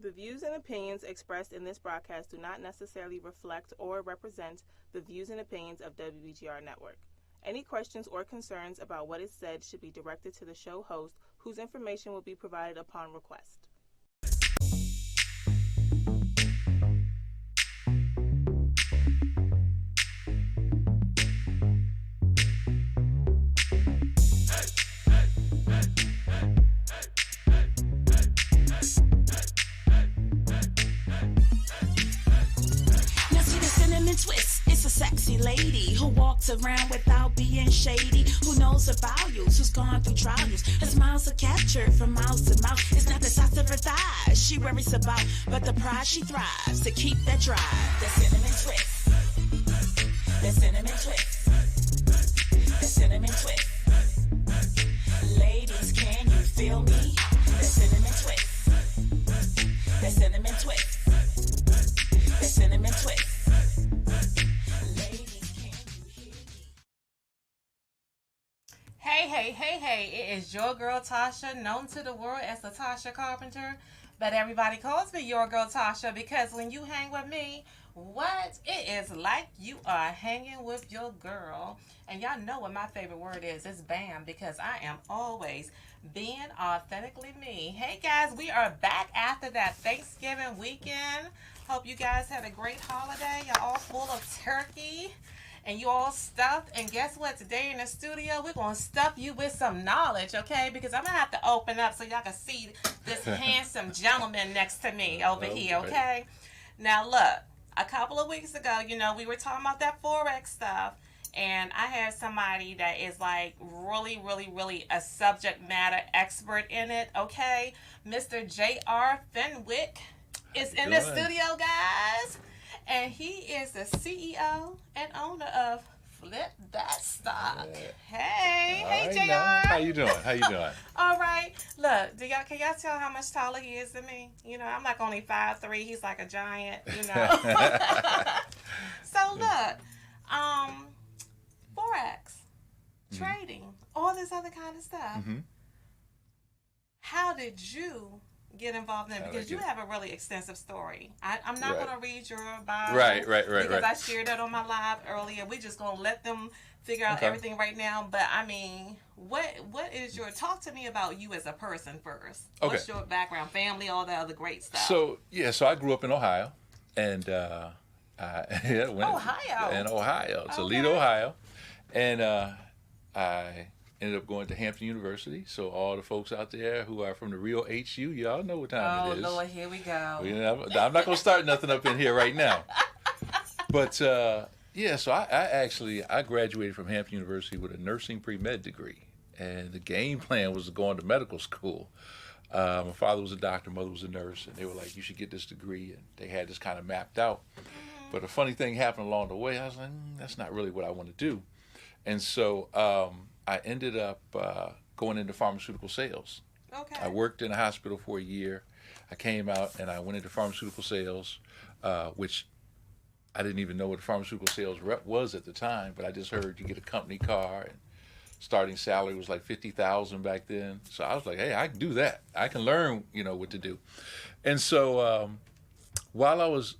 The views and opinions expressed in this broadcast do not necessarily reflect or represent the views and opinions of WBGR Network. Any questions or concerns about what is said should be directed to the show host, whose information will be provided upon request. Twist. It's a sexy lady who walks around without being shady, who knows her values, who's gone through trials. Her smiles are captured from mouth to mouth. It's not the size of her thighs she worries about, but the pride she thrives to keep that drive. That cinnamon twist. That cinnamon twist. That cinnamon twist. Ladies, can you feel me? That cinnamon twist. That cinnamon twist. That cinnamon twist. Hey, it is your girl Tasha, known to the world as the Tasha Carpenter, but everybody calls me your girl Tasha because when you hang with me, it is like you are hanging with your girl. And y'all know what my favorite word is. It's BAM, because I am always being authentically me. Hey guys, we are back after that Thanksgiving weekend. Hope you guys had a great holiday. Y'all all full of turkey. And you all stuffed. And guess what? Today in the studio, we're going to stuff you with some knowledge, okay? Because I'm going to have to open up so y'all can see this handsome gentleman next to me over here, okay? Now, look, a couple of weeks ago, we were talking about that Forex stuff. And I have somebody that is like really, really, really a subject matter expert in it, okay? Mr. J.R. Fenwick is in the studio, guys. And he is the CEO and owner of Flip That Stock. Hey, JR. Now. How you doing? All right. Look, can y'all tell how much taller he is than me? I'm like only 5'3". He's like a giant, So look, Forex, trading, all this other kind of stuff. Mm-hmm. How did you get involved in it? Because you have a really extensive story. I'm not going to read your bio. Right. Because I shared that on my live earlier. We're just going to let them figure out everything right now. But I mean, what is your, talk to me about you as a person first. Okay. What's your background, family, all that other great stuff? So I grew up in Ohio. And Ohio? In Ohio, Toledo, Ohio. And I ended up going to Hampton University. So all the folks out there who are from the real HU, y'all know what time it is. Oh, Lord, here we go. I'm not going to start nothing up in here right now. But, so I graduated from Hampton University with a nursing pre-med degree. And the game plan was to go into medical school. My father was a doctor, mother was a nurse. And they were like, you should get this degree. And they had this kind of mapped out. But a funny thing happened along the way. I was like, that's not really what I want to do. And so I ended up going into pharmaceutical sales. Okay. I worked in a hospital for a year. I came out and I went into pharmaceutical sales, which I didn't even know what a pharmaceutical sales rep was at the time, but I just heard you get a company car and starting salary was like $50,000 back then. So I was like, hey, I can do that. I can learn, what to do. And so while I was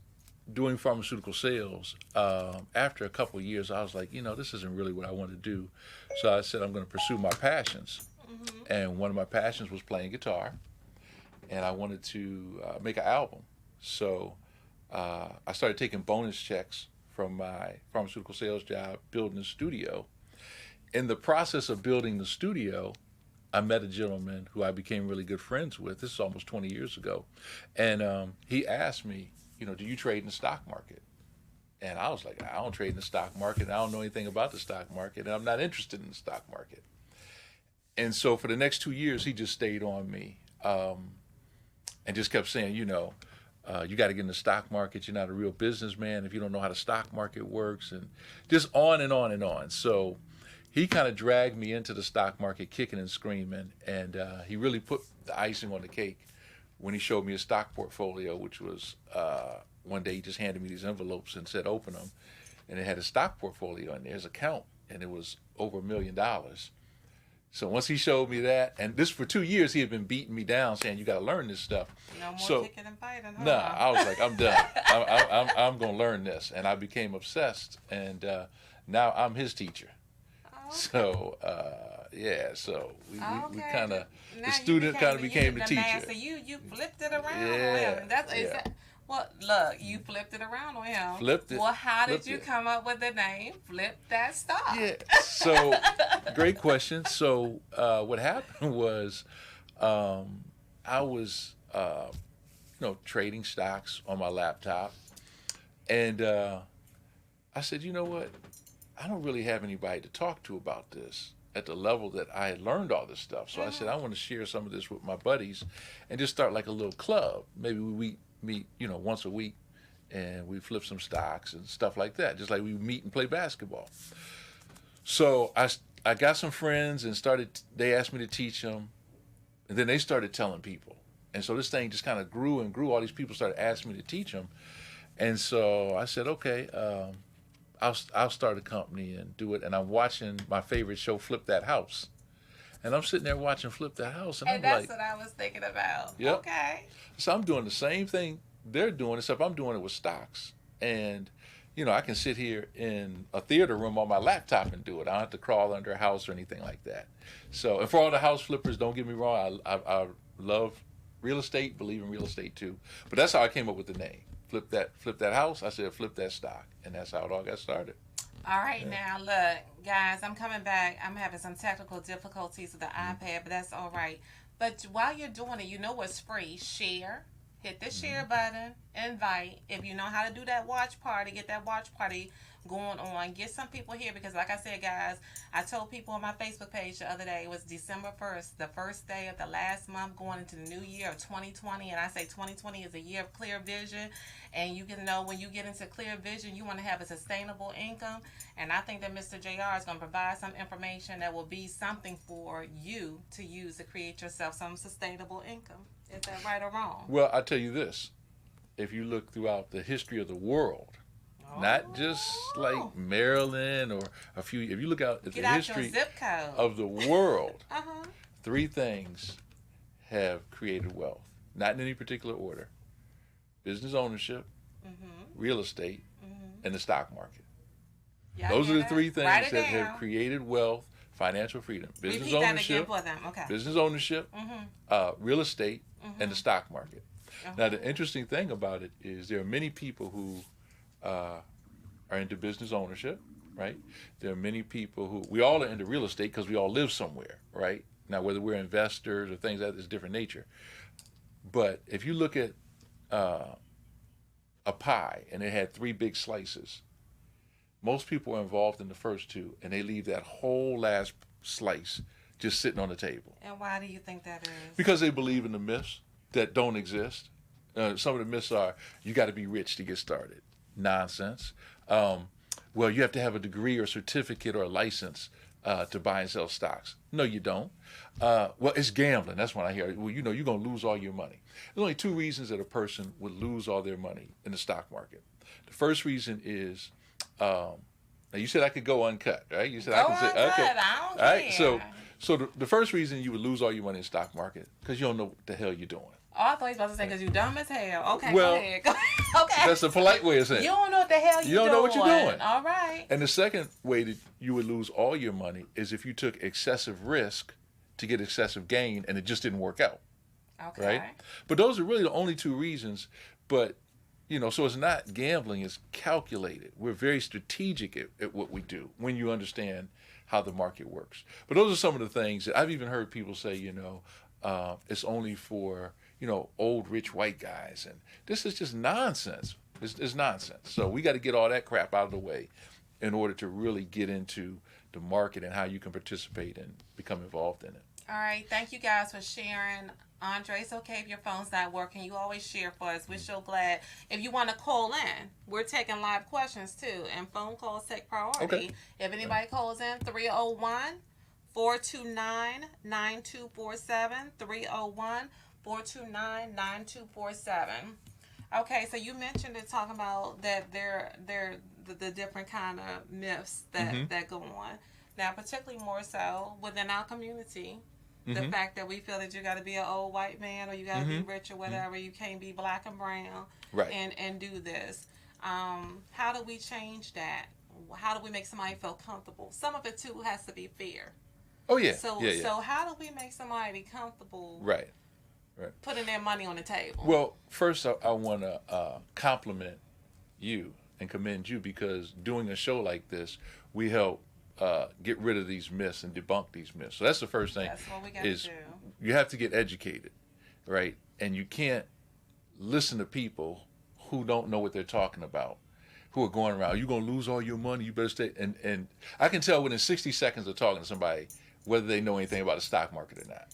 doing pharmaceutical sales, after a couple of years, I was like, this isn't really what I want to do. So I said, I'm going to pursue my passions. Mm-hmm. And one of my passions was playing guitar. And I wanted to make an album. So I started taking bonus checks from my pharmaceutical sales job, building a studio. In the process of building the studio, I met a gentleman who I became really good friends with. This is almost 20 years ago. And he asked me, do you trade in the stock market? And I was like, I don't trade in the stock market. I don't know anything about the stock market, and I'm not interested in the stock market. And so for the next 2 years, he just stayed on me and just kept saying, you got to get in the stock market. You're not a real businessman if you don't know how the stock market works, and just on and on and on. So he kind of dragged me into the stock market kicking and screaming, and he really put the icing on the cake when he showed me a stock portfolio, which was one day he just handed me these envelopes and said, open them. And it had a stock portfolio in there, his account, and it was over $1 million. So once he showed me that, and this for 2 years, he had been beating me down, saying you got to learn this stuff. No more kicking and fighting. Huh? Nah, I was like, I'm done. I'm gonna learn this, and I became obsessed, and now I'm his teacher. Okay. So yeah, so we kind of Now the student kind of became the teacher. Master. You flipped it around Yeah, on him. That's yeah. Well, look, you flipped it around on him. Flipped it. Well, how did Flipped you it. come up with the name Flip That Stock? Yeah. So, great question. So, what happened was, I was, trading stocks on my laptop, and I said, you know what? I don't really have anybody to talk to about this at the level that I had learned all this stuff. So I said, I want to share some of this with my buddies, and just start like a little club. Maybe we meet, once a week, and we flip some stocks and stuff like that, just like we meet and play basketball. So I got some friends and they asked me to teach them, and then they started telling people. And so this thing just kind of grew and grew. All these people started asking me to teach them. And so I said, okay, I'll start a company and do it. And I'm watching my favorite show, Flip That House. And I'm sitting there watching Flip That House. And I'm that's like, what I was thinking about. Yep. Okay. So I'm doing the same thing they're doing, except I'm doing it with stocks. And, I can sit here in a theater room on my laptop and do it. I don't have to crawl under a house or anything like that. So, and for all the house flippers, don't get me wrong, I love real estate, believe in real estate too. But that's how I came up with the name. Flip that house. I said, flip that stock. And that's how it all got started. All right, Now look, guys, I'm coming back. I'm having some technical difficulties with the iPad, but that's all right. But while you're doing it, you know what's free? Share. Hit the share button. Invite. If you know how to do that watch party, get that watch party going on. Get some people here because, like I said, guys, I told people on my Facebook page the other day, it was December 1st, the first day of the last month going into the new year of 2020. And I say 2020 is a year of clear vision. And you can know when you get into clear vision, you want to have a sustainable income. And I think that Mr. JR is going to provide some information that will be something for you to use to create yourself some sustainable income. Is that right or wrong? Well, I'll tell you this. If you look throughout the history of the world, not just like Maryland or if you look out at the history zip code of the world, three things have created wealth, not in any particular order: business ownership, real estate, and the stock market. Those are the three things that have created wealth, financial freedom: business ownership, real estate, and the stock market. Now, the interesting thing about it is there are many people who are into business ownership, right? There are many people who, we all are into real estate because we all live somewhere, right? Now, whether we're investors or things that is different nature. But if you look at a pie and it had 3 big slices, most people are involved in the first 2, and they leave that whole last slice just sitting on the table. And why do you think that is? Because they believe in the myths that don't exist. Some of the myths are, you got to be rich to get started. Nonsense. Well, you have to have a degree or certificate or a license to buy and sell stocks. No, you don't. Well, it's gambling. That's when I hear, well, you're going to lose all your money. There's only 2 reasons that a person would lose all their money in the stock market. The first reason is, now you said I could go uncut, right? You said I can say, okay. I don't all right, care. So the first reason you would lose all your money in the stock market, because you don't know what the hell you're doing. Oh, I thought he was about to say because you dumb as hell. Okay, well, go ahead. Okay. That's a polite way of saying it. You don't know what the hell you're doing. You don't know what you're doing. All right. And the second way that you would lose all your money is if you took excessive risk to get excessive gain and it just didn't work out. Okay. Right? But those are really the only 2 reasons. But, so it's not gambling, it's calculated. We're very strategic at what we do when you understand how the market works. But those are some of the things that I've even heard people say, it's only for, old rich white guys. And this is just nonsense. It's nonsense. So we got to get all that crap out of the way in order to really get into the market and how you can participate and become involved in it. All right. Thank you guys for sharing. Andre, it's okay if your phone's not working. You always share for us. We're so glad. If you want to call in, we're taking live questions too. And phone calls take priority. Okay. If anybody calls in, 301-429-9247. 301-429-9247. Okay, so you mentioned it talking about that they're the different kind of myths that go on. Now, particularly more so within our community, the fact that we feel that you got to be an old white man or you got to be rich or whatever, you can't be black and brown, Right. and do this. How do we change that? How do we make somebody feel comfortable? Some of it too has to be fair. Oh yeah. So yeah. so how do we make somebody comfortable? Right. Putting their money on the table. Well, first I want to compliment you and commend you, because doing a show like this, we help get rid of these myths and debunk these myths. So that's the first thing. That's what we got to do. You have to get educated, right? And you can't listen to people who don't know what they're talking about, who are going around, you're going to lose all your money, you better stay. And I can tell within 60 seconds of talking to somebody whether they know anything about the stock market or not,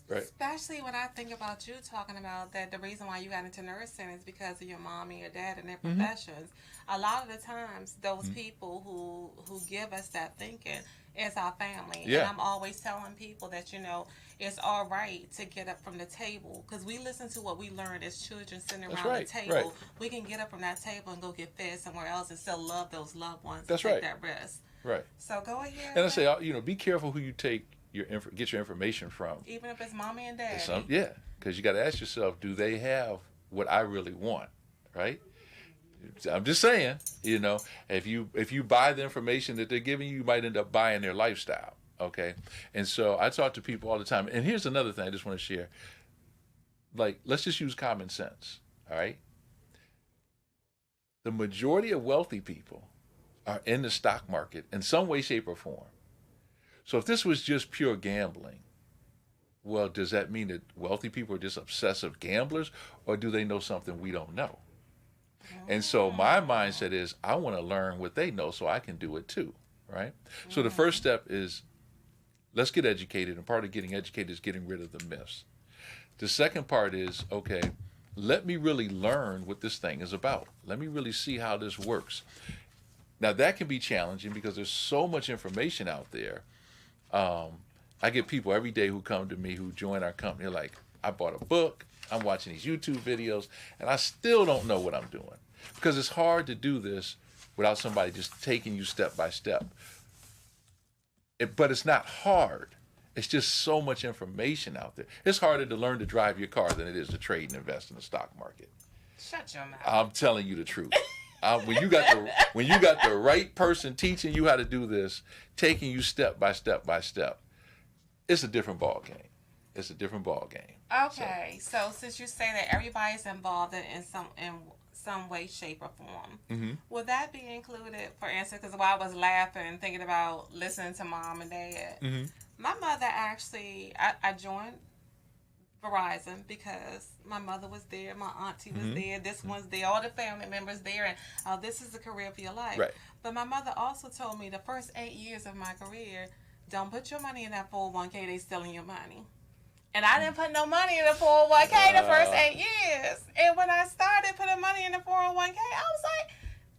right? Especially when I think about you talking about that the reason why you got into nursing is because of your mom and your dad and their professions. A lot of the times, those people who give us that thinking is our family. Yeah. And I'm always telling people that, it's all right to get up from the table, because we listen to what we learned as children sitting around the table. Right. We can get up from that table and go get fed somewhere else and still love those loved ones. That's and right. Take that risk. Right. So go ahead. And I say, be careful who you take get your information from. Even if it's mommy and daddy. Yeah, because you got to ask yourself, do they have what I really want, right? I'm just saying, if you buy the information that they're giving you, you might end up buying their lifestyle, okay? And so I talk to people all the time. And here's another thing I just want to share. Like, let's just use common sense, all right? The majority of wealthy people are in the stock market in some way, shape, or form. So if this was just pure gambling, well, does that mean that wealthy people are just obsessive gamblers, or do they know something we don't know? And so my mindset is, I want to learn what they know so I can do it too, right? So the first step is, let's get educated, and part of getting educated is getting rid of the myths. The second part is, okay, let me really learn what this thing is about. Let me really see how this works. Now that can be challenging because there's so much information out there. I get people every day who come to me who join our company like, I bought a book, I'm watching these YouTube videos, and I still don't know what I'm doing. Because it's hard to do this without somebody just taking you step by step. But it's not hard. It's just so much information out there. It's harder to learn to drive your car than it is to trade and invest in the stock market. Shut your mouth. I'm telling you the truth. When you got the right person teaching you how to do this, taking you step by step by step, it's a different ball game. It's a different ball game. Okay, so since you say that everybody's involved in some way, shape, or form, would that be included? For instance, because while I was laughing, thinking about listening to mom and dad, my mother actually, I joined Verizon because my mother was there, my auntie was there, this one's there, all the family members there, and this is the career for your life. Right. But my mother also told me the first 8 years of my career, don't put your money in that 401k, they stealing your money. And I didn't put no money in the 401k the first 8 years. And when I started putting money in the 401k, I was like,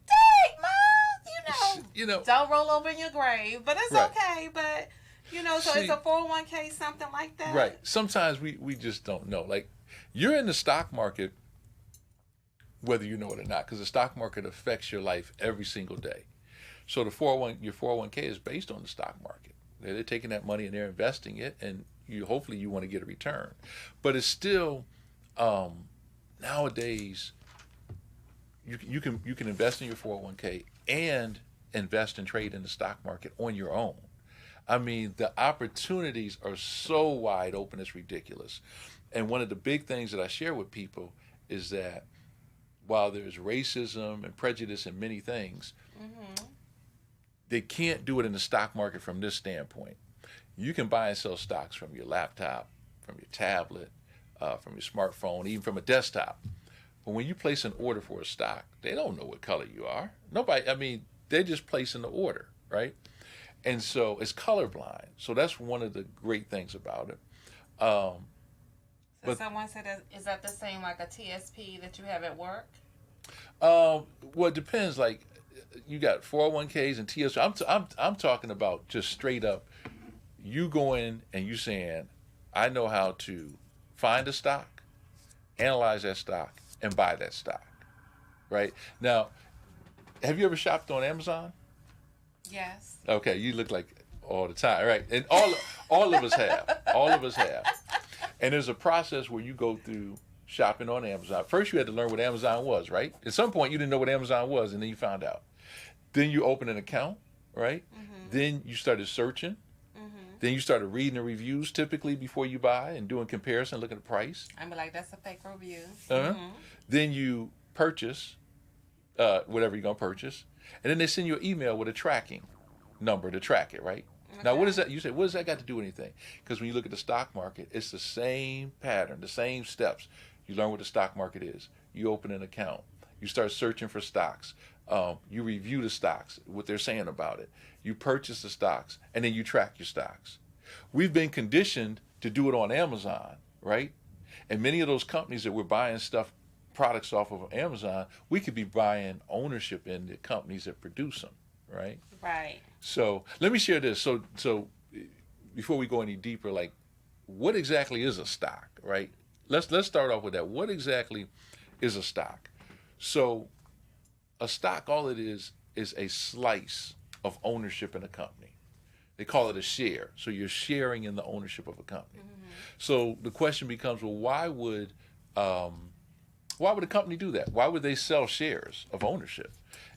dang, Mom, don't roll over in your grave. But it's okay. But, so it's a 401k, something like that. Right. Sometimes we just don't know. Like, you're in the stock market whether you know it or not, because the stock market affects your life every single day. So your 401k is based on the stock market. They're taking that money and they're investing it, and hopefully you want to get a return. But it's still, nowadays, you can invest in your 401k and invest and trade in the stock market on your own. I mean, the opportunities are so wide open, it's ridiculous. And one of the big things that I share with people is that while there's racism and prejudice in many things, they can't do it in the stock market from this standpoint. You can buy and sell stocks from your laptop, from your tablet, from your smartphone, even from a desktop. But when you place an order for a stock, they don't know what color you are. They're just placing the order, right? And so it's colorblind. So that's one of the great things about it. But someone said, is that the same like a TSP that you have at work? Well, it depends. Like, you got 401ks and TSP. I'm talking about just straight up, you go in and you saying, I know how to find a stock, analyze that stock, and buy that stock, right? Now, have you ever shopped on Amazon? Yes. Okay, you look like, all the time, right? And all of us have. All of us have. And there's a process where you go through shopping on Amazon. First, you had to learn what Amazon was, right? At some point, you didn't know what Amazon was, and then you found out. Then you open an account, right? Then you started searching. Then you started reading the reviews typically before you buy and doing comparison, looking at the price. I'm like, that's a fake review. Then you purchase whatever you're going to purchase. And then they send you an email with a tracking number to track it, right? Okay. Now, what is that? You say, what does that got to do with anything? Because when you look at the stock market, it's the same pattern, the same steps. You learn what the stock market is. You open an account. You start searching for stocks. You review the stocks, what they're saying about it. You purchase the stocks, and then you track your stocks. We've been conditioned to do it on Amazon, right? And many of those companies that we're buying products off of Amazon, we could be buying ownership in the companies that produce them, right? Right. So let me share this. So before we go any deeper, like, what exactly is a stock, right? Let's start off with that. What exactly is a stock? So a stock, all it is a slice of ownership in a company. They call it a share. So you're sharing in the ownership of a company. So the question becomes, well, why would a company do that? Why would they sell shares of ownership?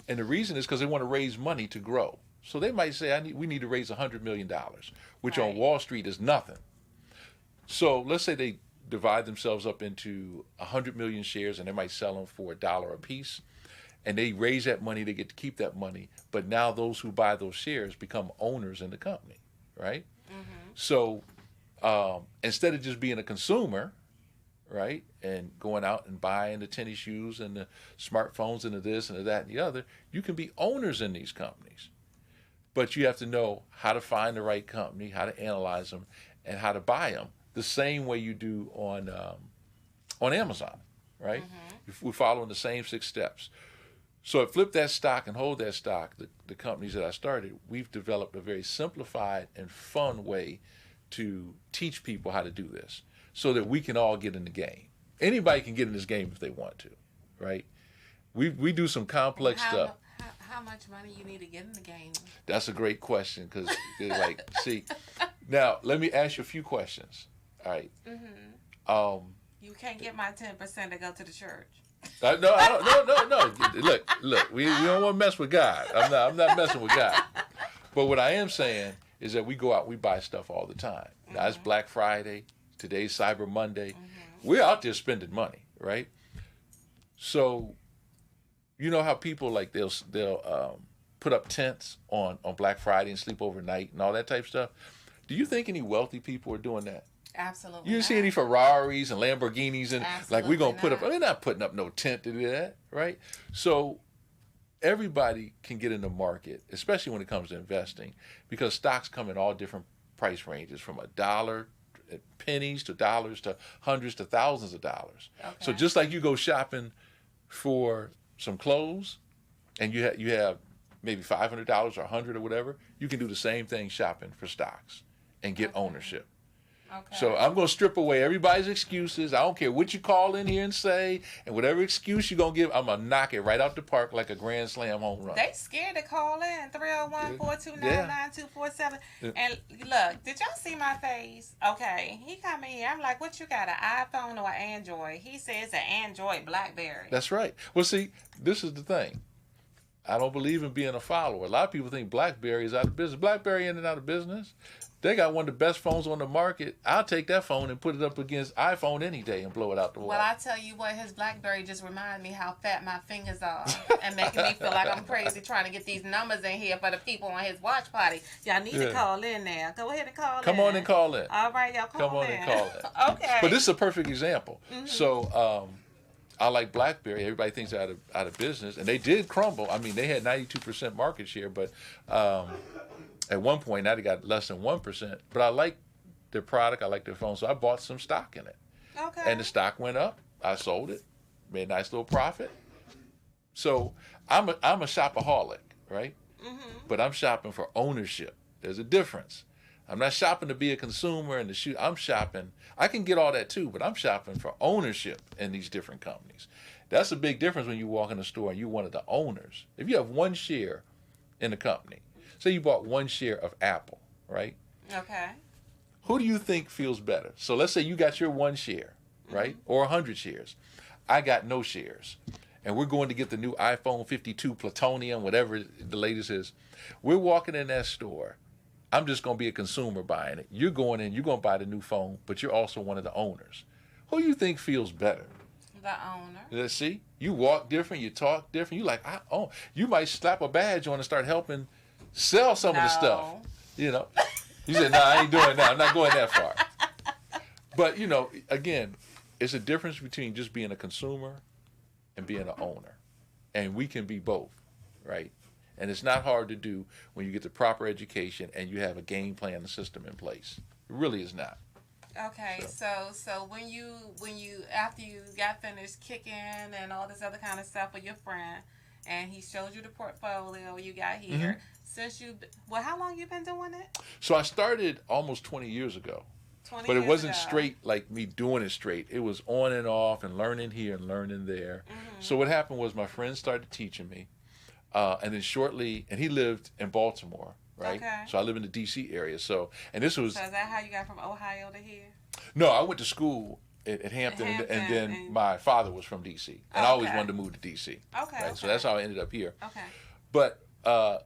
And the reason is because they want to raise money to grow. So they might say, we need to raise $100 million, which on Wall Street is nothing. So let's say they divide themselves up into 100 million shares, and they might sell them for $1 a piece. And they raise that money, they get to keep that money. But now those who buy those shares become owners in the company, right? So instead of just being a consumer, right, and going out and buying the tennis shoes and the smartphones and the this and the that and the other, you can be owners in these companies. But you have to know how to find the right company, how to analyze them, and how to buy them the same way you do on Amazon, right? We're following the same 6 steps. So at Flip That Stock and Hold That Stock, the companies that I started, we've developed a very simplified and fun way to teach people how to do this so that we can all get in the game. Anybody can get in this game if they want to, right? We do some complex stuff. How much money you need to get in the game? That's a great question because, like, see, now let me ask you a few questions. All right. You can't get my 10% to go to the church. No. Look. We don't want to mess with God. I'm not messing with God. But what I am saying is that we go out, we buy stuff all the time. Now it's Black Friday. Today's Cyber Monday. We're out there spending money, right? So, you know how people like they'll put up tents on Black Friday and sleep overnight and all that type of stuff. Do you think any wealthy people are doing that? Absolutely. You see any Ferraris and Lamborghinis and like we're gonna put up? They're not putting up no tent to do that, right? So everybody can get in the market, especially when it comes to investing, because stocks come in all different price ranges, from $1, pennies to dollars to hundreds to thousands of dollars. Okay. So just like you go shopping for some clothes, and you have maybe $500 or $100 or whatever, you can do the same thing shopping for stocks and get ownership. Okay. So I'm going to strip away everybody's excuses. I don't care what you call in here and say, and whatever excuse you're going to give, I'm going to knock it right out the park like a grand slam home run. They scared to call in, 301-429-9247. And look, did y'all see my face? Okay, he come in here. I'm like, what you got, an iPhone or an Android? He says an Android BlackBerry. That's right. Well, see, this is the thing. I don't believe in being a follower. A lot of people think BlackBerry is out of business. BlackBerry in and out of business. They got one of the best phones on the market. I'll take that phone and put it up against iPhone any day and blow it out the wall. Well, I tell you what, his BlackBerry just reminded me how fat my fingers are and making me feel like I'm crazy trying to get these numbers in here for the people on his watch party. Y'all need to call in now. Go ahead and call in. Come on and call in. All right, y'all call in. Come on and call in. Okay. But this is a perfect example. So I like BlackBerry. Everybody thinks they're out of business, and they did crumble. I mean, they had 92% market share, but at one point, now they got less than 1%. But I like their product. I like their phone, so I bought some stock in it. Okay. And the stock went up. I sold it, made a nice little profit. So I'm a shopaholic, right? But I'm shopping for ownership. There's a difference. I'm not shopping to be a consumer and to shoot. I'm shopping. I can get all that too, but I'm shopping for ownership in these different companies. That's a big difference when you walk in the store and you're one of the owners. If you have one share in the company, say you bought one share of Apple, right? Okay. Who do you think feels better? So let's say you got your 1 share, right? Or 100 shares. I got no shares. And we're going to get the new iPhone 52 Plutonium, whatever the latest is. We're walking in that store. I'm just going to be a consumer buying it. You're going in, you're going to buy the new phone, but you're also one of the owners. Who do you think feels better? The owner. Let's see. You walk different, you talk different. You like, I own. You might slap a badge on and start helping sell some of the stuff. You know. You said, no, I ain't doing that. I'm not going that far. But, you know, again, it's a difference between just being a consumer and being an owner. And we can be both, right? And it's not hard to do when you get the proper education and you have a game plan and system in place. It really is not. Okay, so when you after you got finished kicking and all this other kind of stuff with your friend, and he showed you the portfolio you got here, since how long you been doing it? So I started almost 20 years ago. 20 But it years wasn't ago. straight like me doing it straight. It was on and off and learning here and learning there. So what happened was my friend started teaching me. And then shortly, and he lived in Baltimore, right? Okay. So I live in the D.C. area. So this was... So is that how you got from Ohio to here? No, I went to school at Hampton, and then my father was from D.C. And I always wanted to move to D.C. Okay, Right? okay. So that's how I ended up here. Okay. But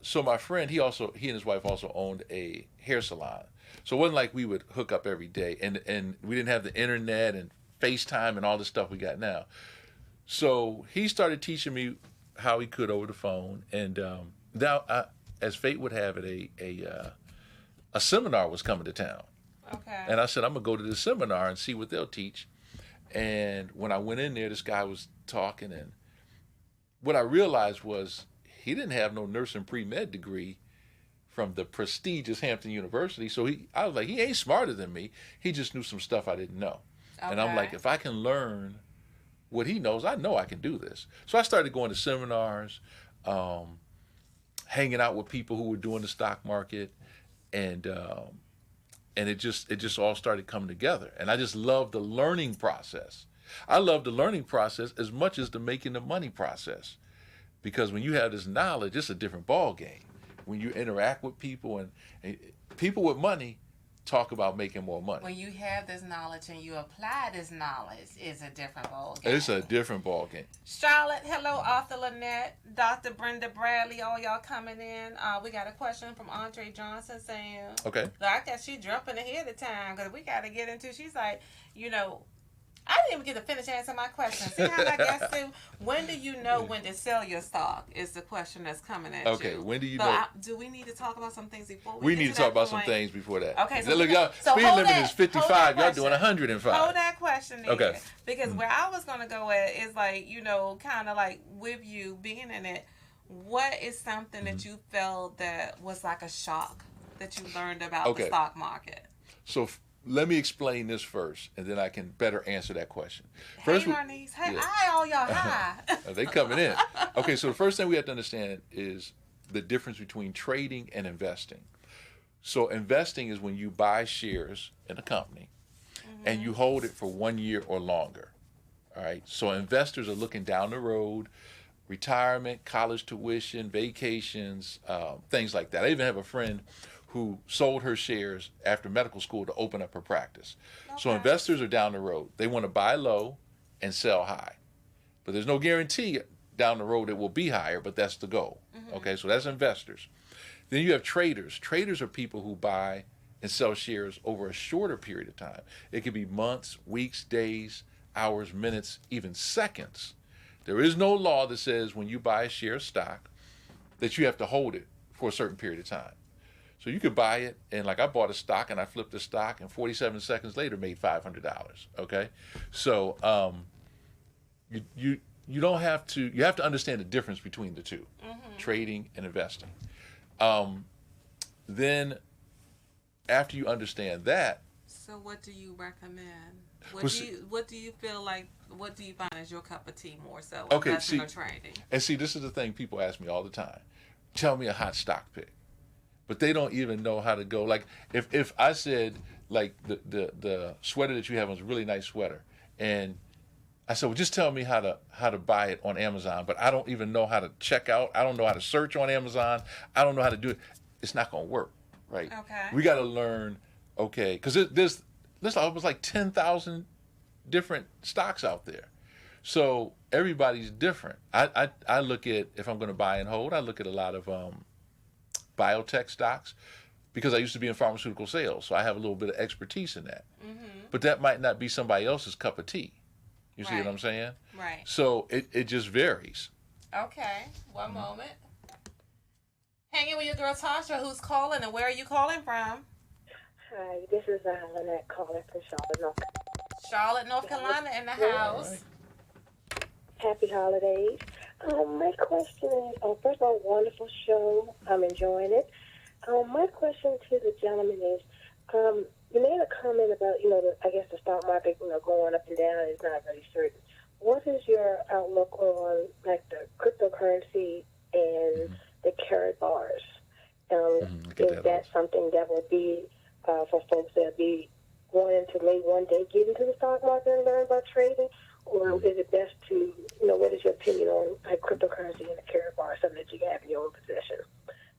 so my friend, he and his wife also owned a hair salon. So it wasn't like we would hook up every day, and we didn't have the internet and FaceTime and all the stuff we got now. So he started teaching me how he could over the phone, and now, as fate would have it, a seminar was coming to town. Okay. And I said, I'm gonna go to this seminar and see what they'll teach. And when I went in there, this guy was talking, and what I realized was he didn't have no nursing pre-med degree from the prestigious Hampton University. So I was like, he ain't smarter than me. He just knew some stuff I didn't know. Okay. And I'm like, if I can learn what he knows, I know I can do this. So I started going to seminars, hanging out with people who were doing the stock market, and it just all started coming together. And I just loved the learning process. I love the learning process as much as the making the money process, because when you have this knowledge, it's a different ball game. When you interact with people, and people with money talk about making more money. When you have this knowledge and you apply this knowledge, it's a different ball game. It's a different ball game. Charlotte, hello, Arthur Lynette, Dr. Brenda Bradley, all y'all coming in. We got a question from Andre Johnson saying, Okay. I guess she jumping ahead of time because we got to get into, she's like, I didn't even get to finish answering my question. See how I guess to, when do you know when to sell your stock is the question that's coming at you. Okay, when do you know? Do we need to talk about some things before we get need to talk about point? some things before that. Okay, so look, y'all, speed limit is 55. Y'all doing 105. Hold that question there. Okay. Because where I was going to go at is like, kind of like with you being in it, what is something that you felt that was like a shock that you learned about the stock market? So let me explain this first, and then I can better answer that question. First, hey, Marnice. Hey, hi, all y'all. Hi. They coming in. Okay, so the first thing we have to understand is the difference between trading and investing. So investing is when you buy shares in a company, and you hold it for 1 year or longer. All right. So investors are looking down the road, retirement, college tuition, vacations, things like that. I even have a friend who sold her shares after medical school to open up her practice. Okay. So investors are down the road. They want to buy low and sell high. But there's no guarantee down the road it will be higher, but that's the goal. Okay, so that's investors. Then you have traders. Traders are people who buy and sell shares over a shorter period of time. It could be months, weeks, days, hours, minutes, even seconds. There is no law that says when you buy a share of stock that you have to hold it for a certain period of time. So you could buy it, and like I bought a stock and I flipped the stock, and 47 seconds later made $500. Okay, so you don't have to. You have to understand the difference between the two, trading and investing. Then, after you understand that, so what do you recommend? What do you feel like? What do you find is your cup of tea more so? Investing or trading? And see, this is the thing people ask me all the time. Tell me a hot stock pick. But they don't even know how to go. Like if I said like the sweater that you have is a really nice sweater, and I said, well, just tell me how to buy it on Amazon, but I don't even know how to check out. I don't know how to search on Amazon. I don't know how to do it. It's not going to work. right? Okay. We got to learn, okay, because there's almost like 10,000 different stocks out there. So everybody's different. I look at, if I'm going to buy and hold, I look at a lot of biotech stocks because I used to be in pharmaceutical sales. So I have a little bit of expertise in that. But that might not be somebody else's cup of tea. You see what I'm saying? Right. So it just varies. Okay. One moment. Hanging with your girl Tasha, who's calling, and where are you calling from? Hi, this is Lynette calling from Charlotte, North Carolina. Charlotte, North Carolina, in the house. Right. Happy holidays. My question is, first of all, wonderful show. I'm enjoying it. My question to the gentleman is, you made a comment about, I guess the stock market, going up and down is not really certain. What is your outlook on, like, the cryptocurrency and the carrot bars? Is that something that would be for folks that be wanting to maybe one day get into the stock market and learn about trading? Or is it best to, what is your opinion on, like, cryptocurrency and the carrot bar, something that you have in your own possession?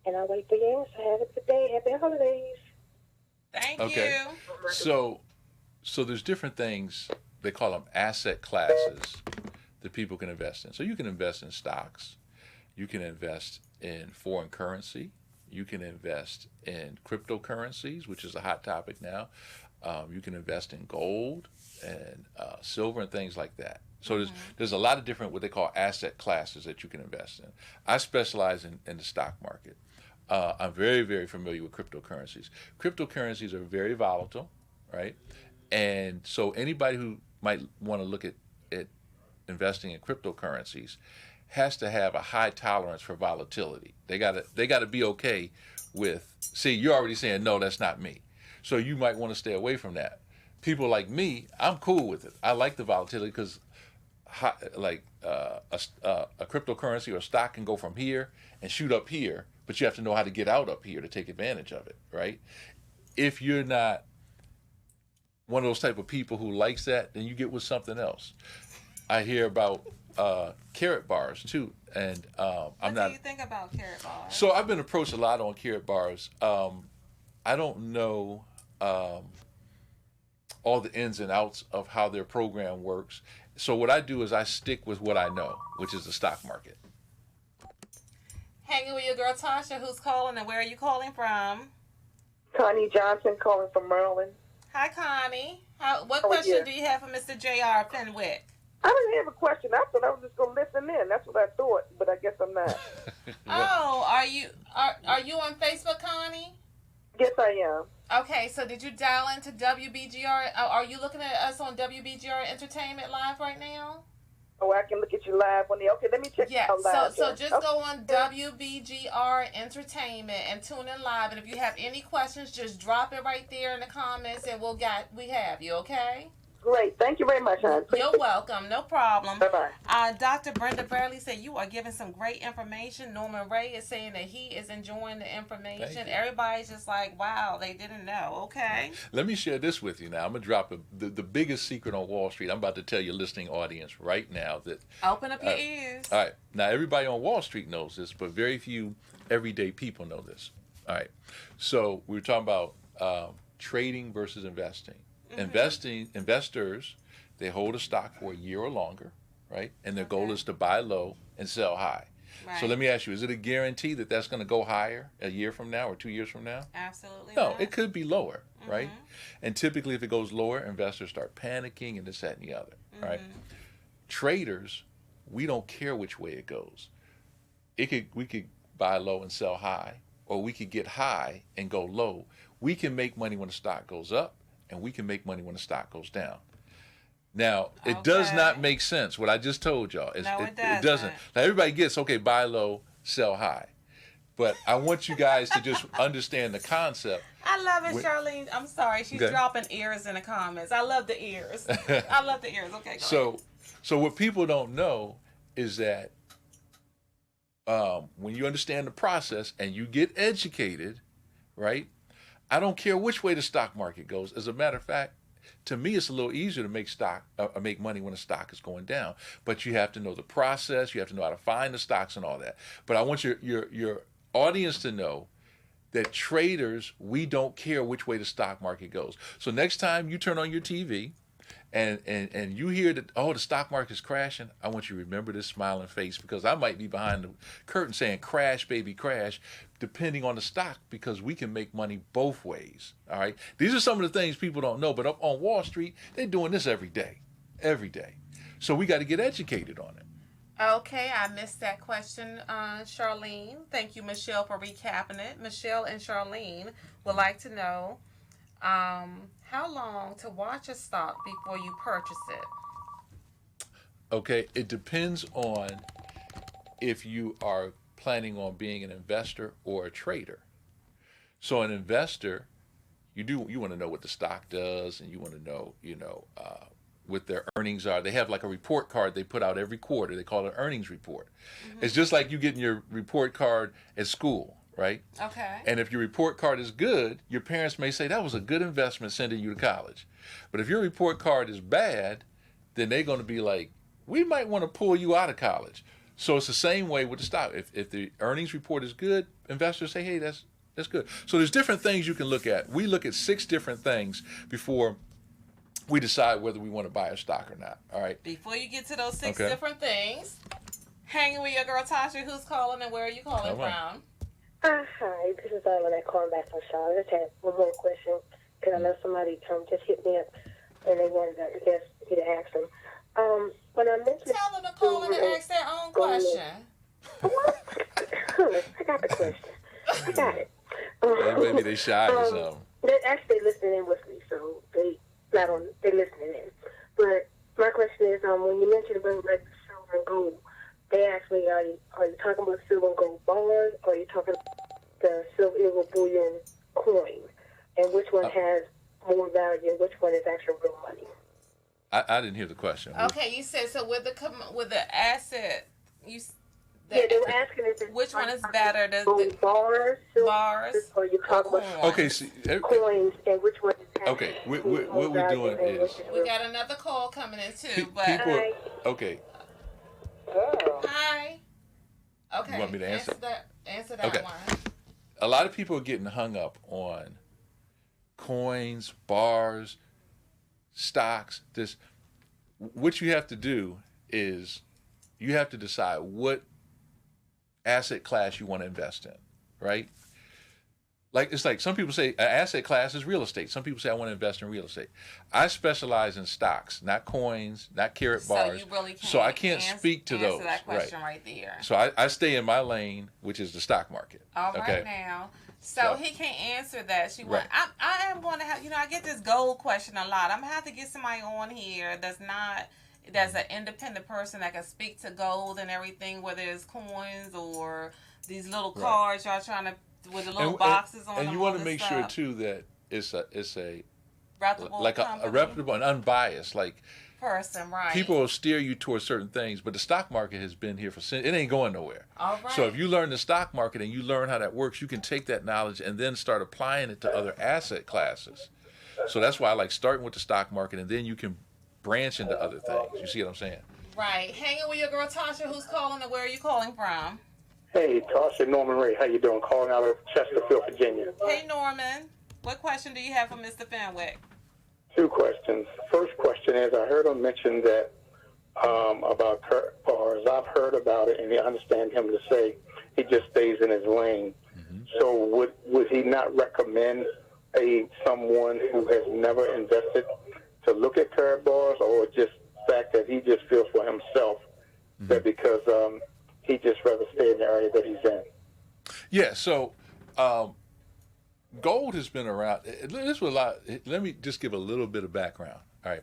And I'll wait for your answer. Have a good day. Happy holidays. Thank you. So there's different things, they call them asset classes, that people can invest in. So you can invest in stocks, you can invest in foreign currency, you can invest in cryptocurrencies, which is a hot topic now. You can invest in gold and silver and things like that. So there's a lot of different what they call asset classes that you can invest in. I specialize in the stock market. I'm very, very familiar with cryptocurrencies. Cryptocurrencies are very volatile, right? And so anybody who might want to look at investing in cryptocurrencies has to have a high tolerance for volatility. They gotta be okay with, see, you're already saying, no, that's not me. So you might want to stay away from that. People like me, I'm cool with it. I like the volatility because a cryptocurrency or a stock can go from here and shoot up here, but you have to know how to get out up here to take advantage of it, right? If you're not one of those type of people who likes that, then you get with something else. I hear about carrot bars too, and What do you think about carrot bars? So I've been approached a lot on carrot bars. I don't know all the ins and outs of how their program works. So what I do is I stick with what I know, which is the stock market. Hanging with your girl Tasha, who's calling, and where are you calling from? Connie Johnson calling from Maryland. Hi, Connie. What How are question you? do you have for Mr. J.R. Fenwick? I didn't have a question. I thought I was just going to listen in. That's what I thought, but I guess I'm not. Oh, are you on Facebook, Connie? Yes, I am. Okay, so did you dial into WBGR? Are you looking at us on WBGR Entertainment Live right now? Oh, I can look at you live on the. Okay, let me check Yeah, out live. so then. just Okay. go on WBGR Entertainment and tune in live. And if you have any questions, just drop it right there in the comments, and we have you. Okay. Great. Thank you very much, hon. You're welcome. No problem. Bye-bye. Dr. Brenda Bradley said you are giving some great information. Norman Ray is saying that he is enjoying the information. Thank you. Everybody's just like, wow, they didn't know. Okay. Let me share this with you now. I'm going to drop the biggest secret on Wall Street. I'm about to tell your listening audience right now that... Open up your ears. All right. Now, everybody on Wall Street knows this, but very few everyday people know this. All right. So we were talking about trading versus investing. Investors, they hold a stock for a year or longer, right? And their goal is to buy low and sell high. Right. So let me ask you, is it a guarantee that that's going to go higher a year from now or 2 years from now? Absolutely No, not. it could be lower, right? And typically if it goes lower, investors start panicking and this, that, and the other, right? Traders, we don't care which way it goes. We could buy low and sell high, or we could get high and go low. We can make money when the stock goes up, and we can make money when the stock goes down. Now, it does not make sense, what I just told y'all. No, it doesn't. doesn't. Now, everybody gets, okay, buy low, sell high. But I want you guys to just understand the concept. I love it, Charlene. I'm sorry. She's dropping ears in the comments. I love the ears. I love the ears. Okay, go ahead. So what people don't know is that when you understand the process and you get educated, right? I don't care which way the stock market goes. As a matter of fact, to me, it's a little easier to make money when the stock is going down. But you have to know the process. You have to know how to find the stocks and all that. But I want your audience to know that traders, we don't care which way the stock market goes. So next time you turn on your TV and you hear that, oh, the stock market's crashing, I want you to remember this smiling face, because I might be behind the curtain saying crash, baby, crash, depending on the stock, because we can make money both ways. All right. These are some of the things people don't know, but up on Wall Street, they're doing this every day. So we got to get educated on it. Okay, I missed that question, Charlene. Thank you, Michelle, for recapping it. Michelle and Charlene would like to know how long to watch a stock before you purchase it. Okay, it depends on if you are planning on being an investor or a trader. So an investor, you want to know what the stock does, and you want to know, what their earnings are. They have like a report card they put out every quarter. They call it an earnings report. Mm-hmm. It's just like you getting your report card at school, right? Okay. And if your report card is good, your parents may say that was a good investment sending you to college. But if your report card is bad, then they're going to be like, we might want to pull you out of college. So it's the same way with the stock. If the earnings report is good, investors say, hey, that's good. So there's different things you can look at. We look at 6 different things before we decide whether we want to buy a stock or not. All right. Before you get to those 6 different things, hanging with your girl Tasha, who's calling and where are you calling from? Hi, this is Arlene calling back from Charlotte. I just had one more question, because I know somebody just hit me up and they wanted, I guess, me to ask them. When I mentioned, tell them to call in and ask their own question. What? I got the question. I got it. Maybe they shy or something. They're actually listening in with me, so they're listening in. But my question is, when you mentioned about like silver and gold, they actually are you talking about silver and gold bars, or are you talking about the silver bullion coin, and which one has more value, and which one is actual real money? I didn't hear the question. Okay, you said so with the asset, they were asking which one is better, the bars, or you talking about okay, see, coins, and which one is okay, what we're doing is we got another call coming in too, but people. Okay. Hi. Okay. You want me to answer? Answer that okay. one. A lot of people are getting hung up on coins, bars, stocks. What you have to do is you have to decide what asset class you want to invest in, right? It's like some people say an asset class is real estate. Some people say I want to invest in real estate. I specialize in stocks, not coins, not carrot bars. So you really can't. So I can't speak to those. Answer that question right there. So I stay in my lane, which is the stock market. All right now. So he can't answer that. I am going to have, I get this gold question a lot. I'm going to have to get somebody on here that's an independent person that can speak to gold and everything, whether it's coins or these little cards y'all trying to, with the little boxes on them. And you want to make sure too that it's a reputable, like a reputable and unbiased, like person, right? People will steer you towards certain things, but the stock market has been here it ain't going nowhere. All right. So if you learn the stock market and you learn how that works, you can take that knowledge and then start applying it to other asset classes. So that's why I like starting with the stock market, and then you can branch into other things. You see what I'm saying? Right. Hanging with your girl Tasha, who's calling, and where are you calling from? Hey, Tasha, Norman Ray. How you doing? Calling out of Chesterfield, Virginia. Hey, Norman. What question do you have for Mr. Fenwick? 2 questions. First question is, I heard him mention that about Kurt bars. I've heard about it, and I understand him to say he just stays in his lane. Mm-hmm. So would he not recommend someone who has never invested to look at Kurt bars, or just the fact that he just feels for himself that because he just rather stay in the area that he's in? Yeah, so gold has been around. This was a lot. Let me just give a little bit of background. All right.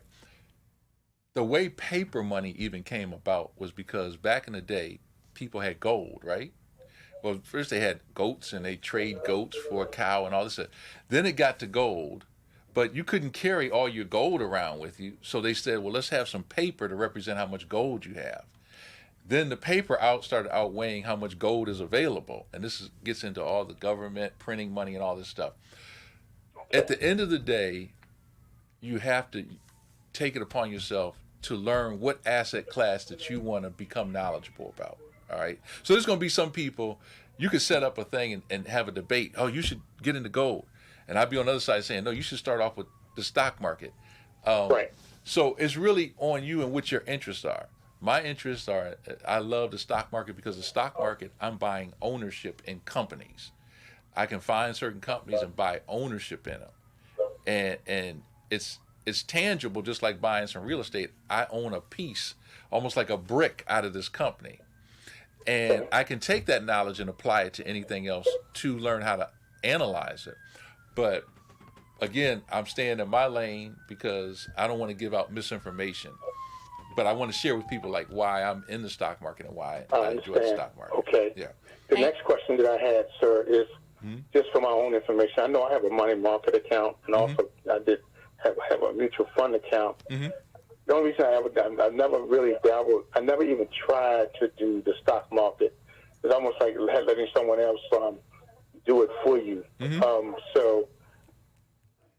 The way paper money even came about was because back in the day, people had gold, right? Well, first they had goats and they trade goats for a cow and all this stuff. Then it got to gold, but you couldn't carry all your gold around with you. So they said, well, let's have some paper to represent how much gold you have. Then the paper started outweighing how much gold is available. And this gets into all the government printing money and all this stuff. At the end of the day, you have to take it upon yourself to learn what asset class that you want to become knowledgeable about. All right. So there's going to be some people You could set up a thing and have a debate. Oh, you should get into gold. And I'd be on the other side saying, no, you should start off with the stock market. Right. So it's really on you and what your interests are. My interests are, I love the stock market because the stock market, I'm buying ownership in companies. I can find certain companies and buy ownership in them. And it's tangible, just like buying some real estate. I own a piece, almost like a brick out of this company. And I can take that knowledge and apply it to anything else to learn how to analyze it. But again, I'm staying in my lane because I don't want to give out misinformation. But I want to share with people like why I'm in the stock market and why I enjoy the stock market. Okay. Yeah. The next question that I had, sir, is just for my own information. I know I have a money market account, and also I did have a mutual fund account. The only reason I never really dabbled, I never even tried to do the stock market. It's almost like letting someone else do it for you. So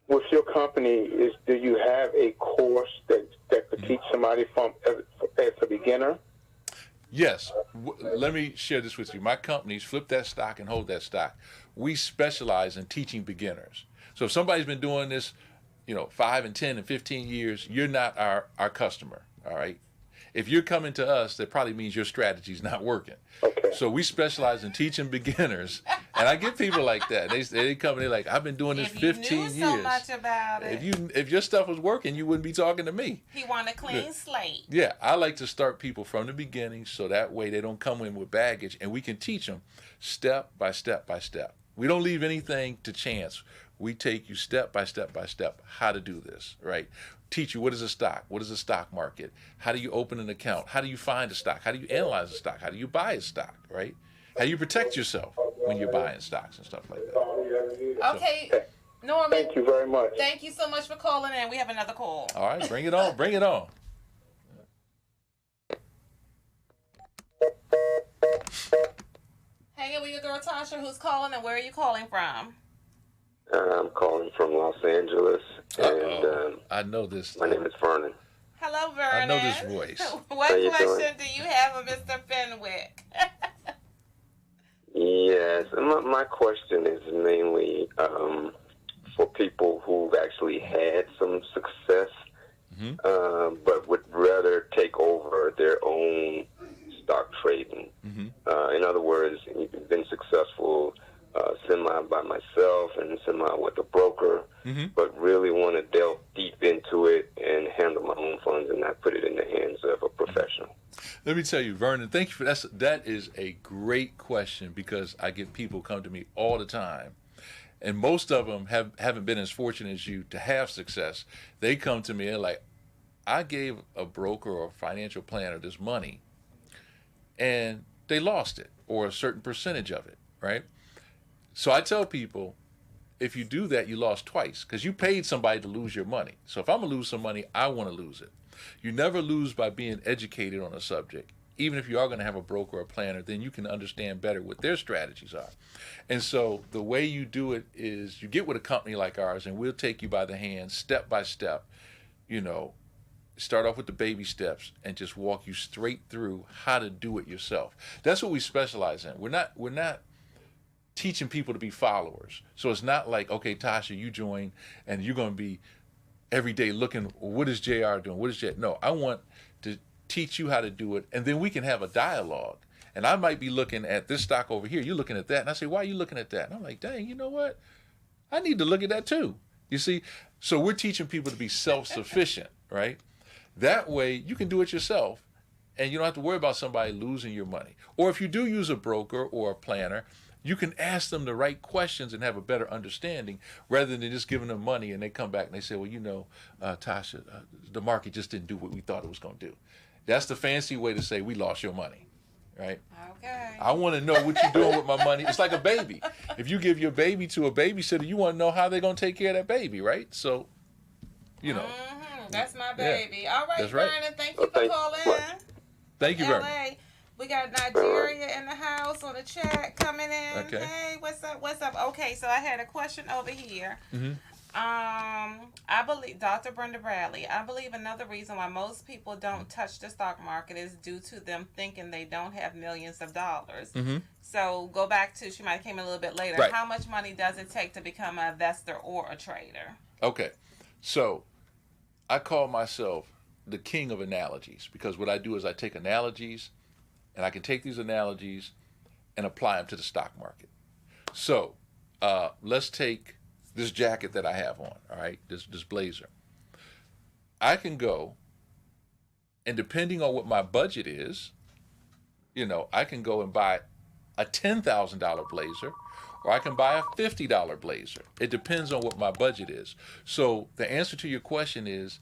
with your company, do you have a course that could teach somebody from as a beginner? Yes. Let me share this with you. My company's Flip That Stock and Hold That Stock. We specialize in teaching beginners. So if somebody's been doing this, 5 and 10 and 15 years, you're not our customer, all right? If you're coming to us, that probably means your strategy's not working. Okay. So we specialize in teaching beginners, and I get people like that. They come and they're like, I've been doing this 15 years. If you knew so much about it. If your stuff was working, you wouldn't be talking to me. He want a clean slate. Yeah, I like to start people from the beginning so that way they don't come in with baggage, and we can teach them step by step by step. We don't leave anything to chance. We take you step by step by step how to do this, right? Teach you what is a stock, what is a stock market, how do you open an account, how do you find a stock, how do you analyze a stock, how do you buy a stock, right? How do you protect yourself when you're buying stocks and stuff like that. Okay, Norman. Thank you very much. Thank you so much for calling in. We have another call. All right, bring it on, bring it on. Hanging with your girl Tasha, who's calling, and where are you calling from? I'm calling from Los Angeles, and I know this. my name is Vernon. Hello, Vernon. I know this voice. What How you question doing? do you have of Mr. Fenwick? Yes, and my question is mainly for people who've actually had some success, but would rather take over their own stock trading. In other words, you've been successful semi by myself and semi with a broker, but really want to delve deep into it and handle my own funds and not put it in the hands of a professional. Let me tell you, Vernon, thank you for that. That is a great question because I get people come to me all the time, and most of them haven't been as fortunate as you to have success. They come to me and like, I gave a broker or a financial planner this money, and they lost it or a certain percentage of it, right? So I tell people, if you do that, you lost twice because you paid somebody to lose your money. So if I'm going to lose some money, I want to lose it. You never lose by being educated on a subject. Even if you are going to have a broker or a planner, then you can understand better what their strategies are. And so the way you do it is you get with a company like ours, and we'll take you by the hand step by step, start off with the baby steps and just walk you straight through how to do it yourself. That's what we specialize in. We're not teaching people to be followers. So it's not like, okay, Tasha, you join and you're going to be every day looking, what is JR doing? What is JR? No, I want to teach you how to do it, and then we can have a dialogue. And I might be looking at this stock over here. You're looking at that. And I say, why are you looking at that? And I'm like, dang, you know what? I need to look at that too. You see? So we're teaching people to be self-sufficient, right? That way you can do it yourself, and you don't have to worry about somebody losing your money. Or if you do use a broker or a planner, you can ask them the right questions and have a better understanding rather than just giving them money and they come back and they say, well, Tasha, the market just didn't do what we thought it was going to do. That's the fancy way to say we lost your money, right? Okay. I want to know what you're doing with my money. It's like a baby. If you give your baby to a babysitter, you want to know how they're going to take care of that baby, right? So, That's my baby. Yeah, all right, that's right. Vernon, thank you for calling in. Thank you, Vernon. LA. We got Nigeria in the house on the chat coming in. Okay. Hey, what's up? Okay, so I had a question over here. I believe, Dr. Brenda Bradley, I believe another reason why most people don't touch the stock market is due to them thinking they don't have millions of dollars. Mm-hmm. So go back to, she might have came in a little bit later. Right. How much money does it take to become an investor or a trader? Okay. So I call myself the king of analogies, because what I do is I take analogies, and I can take these analogies and apply them to the stock market. So let's take this jacket that I have on, all right, this blazer. I can go, and depending on what my budget is, I can go and buy a $10,000 blazer, or I can buy a $50 blazer. It depends on what my budget is. So the answer to your question is,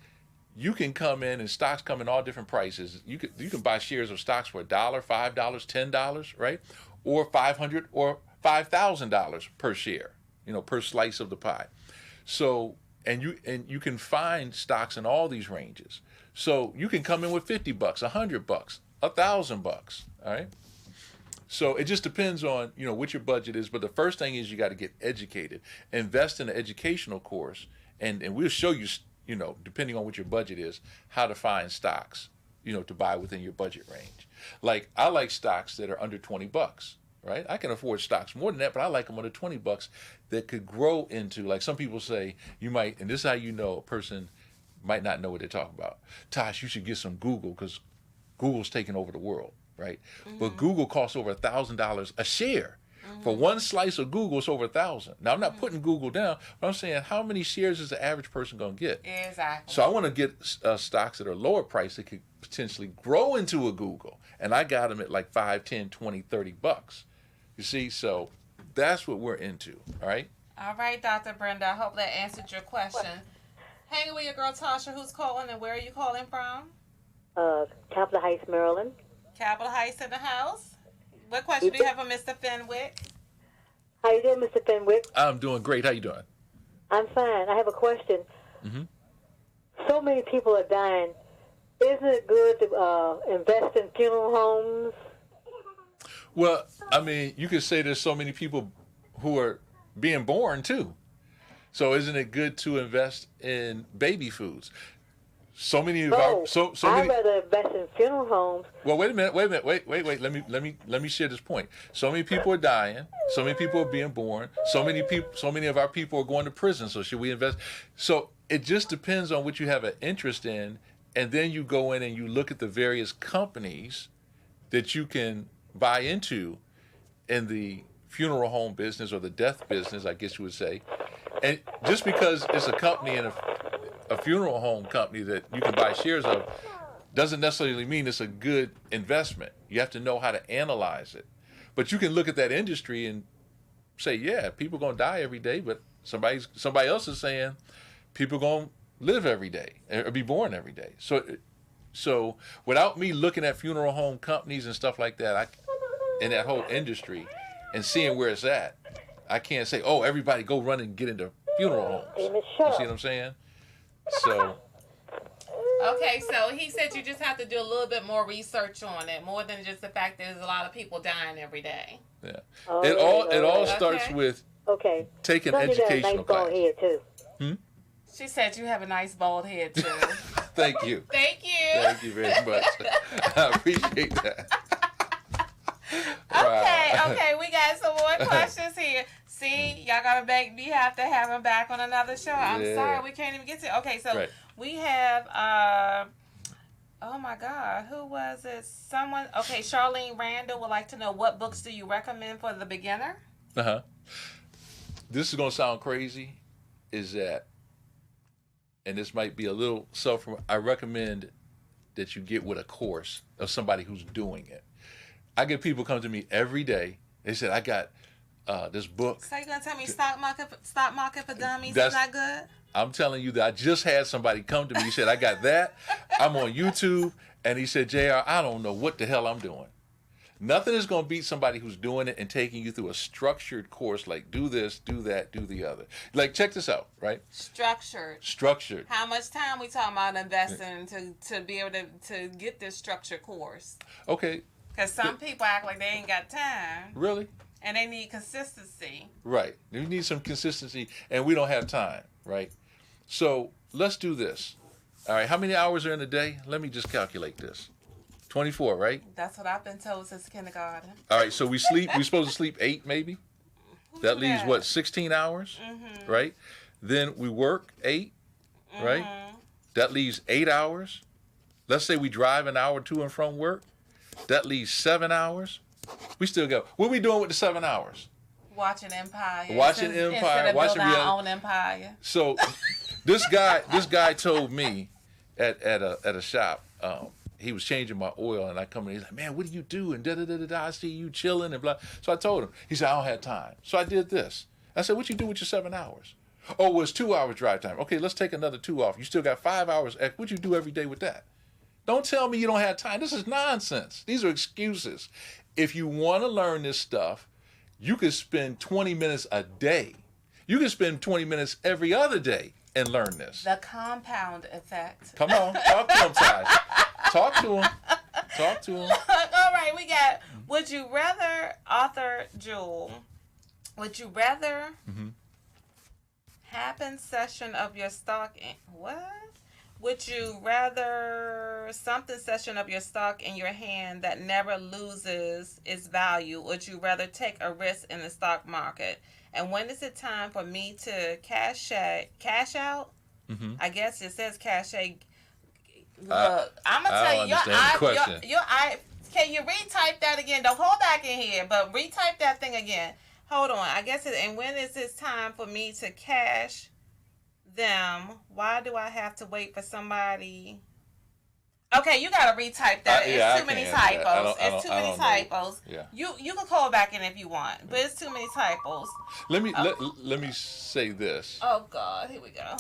you can come in, and stocks come in all different prices. You can buy shares of stocks for $1, $5, $10, right? Or $500 or $5,000 per share, per slice of the pie. So, and you can find stocks in all these ranges. So you can come in with $50, $100, $1,000, all right? So it just depends on, what your budget is. But the first thing is you got to get educated. Invest in an educational course, and we'll show you, depending on what your budget is, how to find stocks, to buy within your budget range. Like, I like stocks that are under $20, right? I can afford stocks more than that, but I like them under $20 that could grow into, like some people say, you might, and this is how you know a person might not know what they're talking about. Tosh, you should get some Google, because Google's taking over the world, right? Mm-hmm. But Google costs over $1,000 a share. Mm-hmm. For one slice of Google, it's over $1,000. Now, I'm not putting Google down, but I'm saying, how many shares is the average person going to get? Exactly. So I want to get stocks that are lower priced that could potentially grow into a Google. And I got them at like $5, $10, $20, $30. You see, so that's what we're into, all right? All right, Dr. Brenda, I hope that answered your question. Hanging with your girl, Tasha, who's calling, and where are you calling from? Capitol Heights, Maryland. Capitol Heights in the house. What question do you have for Mr. Fenwick? How you doing, Mr. Fenwick? I'm doing great. How you doing? I'm fine. I have a question. Mm-hmm. So many people are dying. Isn't it good to invest in funeral homes? Well, I mean, you could say there's so many people who are being born, too. So isn't it good to invest in baby foods? So many of our I'd rather invest in funeral homes. Well, wait a minute. Wait. Let me share this point. So many people are dying. So many people are being born. So many of our people are going to prison. So should we invest? So it just depends on what you have an interest in, and then you go in and you look at the various companies that you can buy into in the funeral home business, or the death business, I guess you would say. And just because it's a company and a funeral home company that you can buy shares of doesn't necessarily mean it's a good investment. You have to know how to analyze it. But you can look at that industry and say, yeah, people are going to die every day, but somebody else is saying people are going to live every day or be born every day. So without me looking at funeral home companies and stuff like that, in that whole industry and seeing where it's at, I can't say, oh, everybody go run and get into funeral homes. You see what I'm saying? So. Okay, so he said you just have to do a little bit more research on it, more than just the fact that there's a lot of people dying every day. Yeah. It all starts with taking educational classes. Head too. She said you have a nice bald head too. Thank you. Thank you. Thank you very much. I appreciate that. Okay, we got some more questions here. See, y'all gotta make me have to have him back on another show. I'm sorry, we can't even get to. Okay, so we have. Oh my God, who was it? Someone. Okay, Charlene Randall would like to know, what books do you recommend for the beginner? This is gonna sound crazy, is that, and this might be a little I recommend that you get with a course of somebody who's doing it. I get people come to me every day. They said, I got this book. So you're going to tell me Stock Market for Dummies is not good? I'm telling you that I just had somebody come to me. He said, I got that. I'm on YouTube. And he said, JR, I don't know what the hell I'm doing. Nothing is going to beat somebody who's doing it and taking you through a structured course, like do this, do that, do the other. Like, check this out, right? Structured. How much time we talking about investing to be able to get this structured course? Okay. Because some people act like they ain't got time. Really? And they need consistency. Right. You need some consistency, and we don't have time. right? So let's do this. All right, how many hours are in a day? Let me just calculate this. 24, right? That's what I've been told since kindergarten. All right, so we sleep. We're supposed to sleep 8, maybe. That leaves that? what, 16 hours, right? Then we work 8, right? That leaves 8 hours. Let's say we drive an hour to and from work. That leaves 7 hours. We still go. What are we doing with the 7 hours? Watching Empire. Watching Instead Empire. of Watching building reality. our own empire. So, this guy told me at a shop. He was changing my oil, and I come in. He's like, "Man, what do you do?" And da da da da da. I see you chilling and blah. So I told him. He said, "I don't have time." So I did this. I said, "What you do with your 7 hours?" "Oh, well, it's 2 hours drive time." "Okay, let's take another 2 off. You still got 5 hours. What you do every day with that?" Don't tell me you don't have time. This is nonsense. These are excuses. If you want to learn this stuff, you can spend 20 minutes a day. You can spend 20 minutes every other day and learn this. The compound effect. Come on, talk to him, Ty. Talk to him. Talk to him. All right, we got, would you rather, author Jewel, would you rather happen session of your stock in, what? Would you rather something session of your stock in your hand that never loses its value? Would you rather take a risk in the stock market? And when is it time for me to cash out? I guess it says cash out. Look, I'm gonna tell you, your eye. Can you retype that again? Don't hold back in here, but retype that thing again. Hold on. I guess and when is it time for me to cash them? Why do I have to wait for somebody? Okay, you gotta retype that. It's too many typos. It's too many typos. Yeah. You can call back in if you want, but it's too many typos. Let me say this. Oh God, here we go.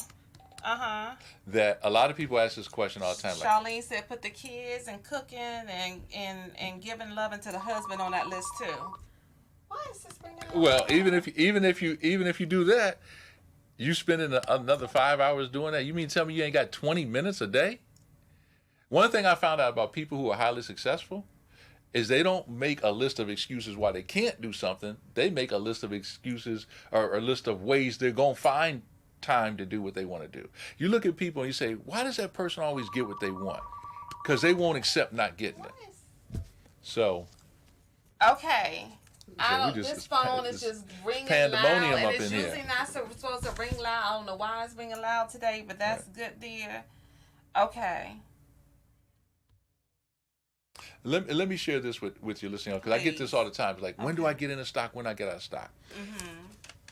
That a lot of people ask this question all the time. Like, Charlene said, put the kids and cooking and giving loving to the husband on that list too. Why is this bringing up? well, even if you do that, you spending another 5 hours doing that. You mean tell me you ain't got 20 minutes a day? One thing I found out about people who are highly successful is they don't make a list of excuses why they can't do something. They make a list of excuses or a list of ways they're going to find time to do what they want to do. You look at people and you say, why does that person always get what they want? Because they won't accept not getting it. So. Okay. This phone is just ringing pandemonium loud, up and it's in usually here. not supposed to ring loud. I don't know why it's ringing loud today, but that's good, dear. Okay. Let me share this with you listening, because I get this all the time. It's like, when do I get into stock? When I get out of stock?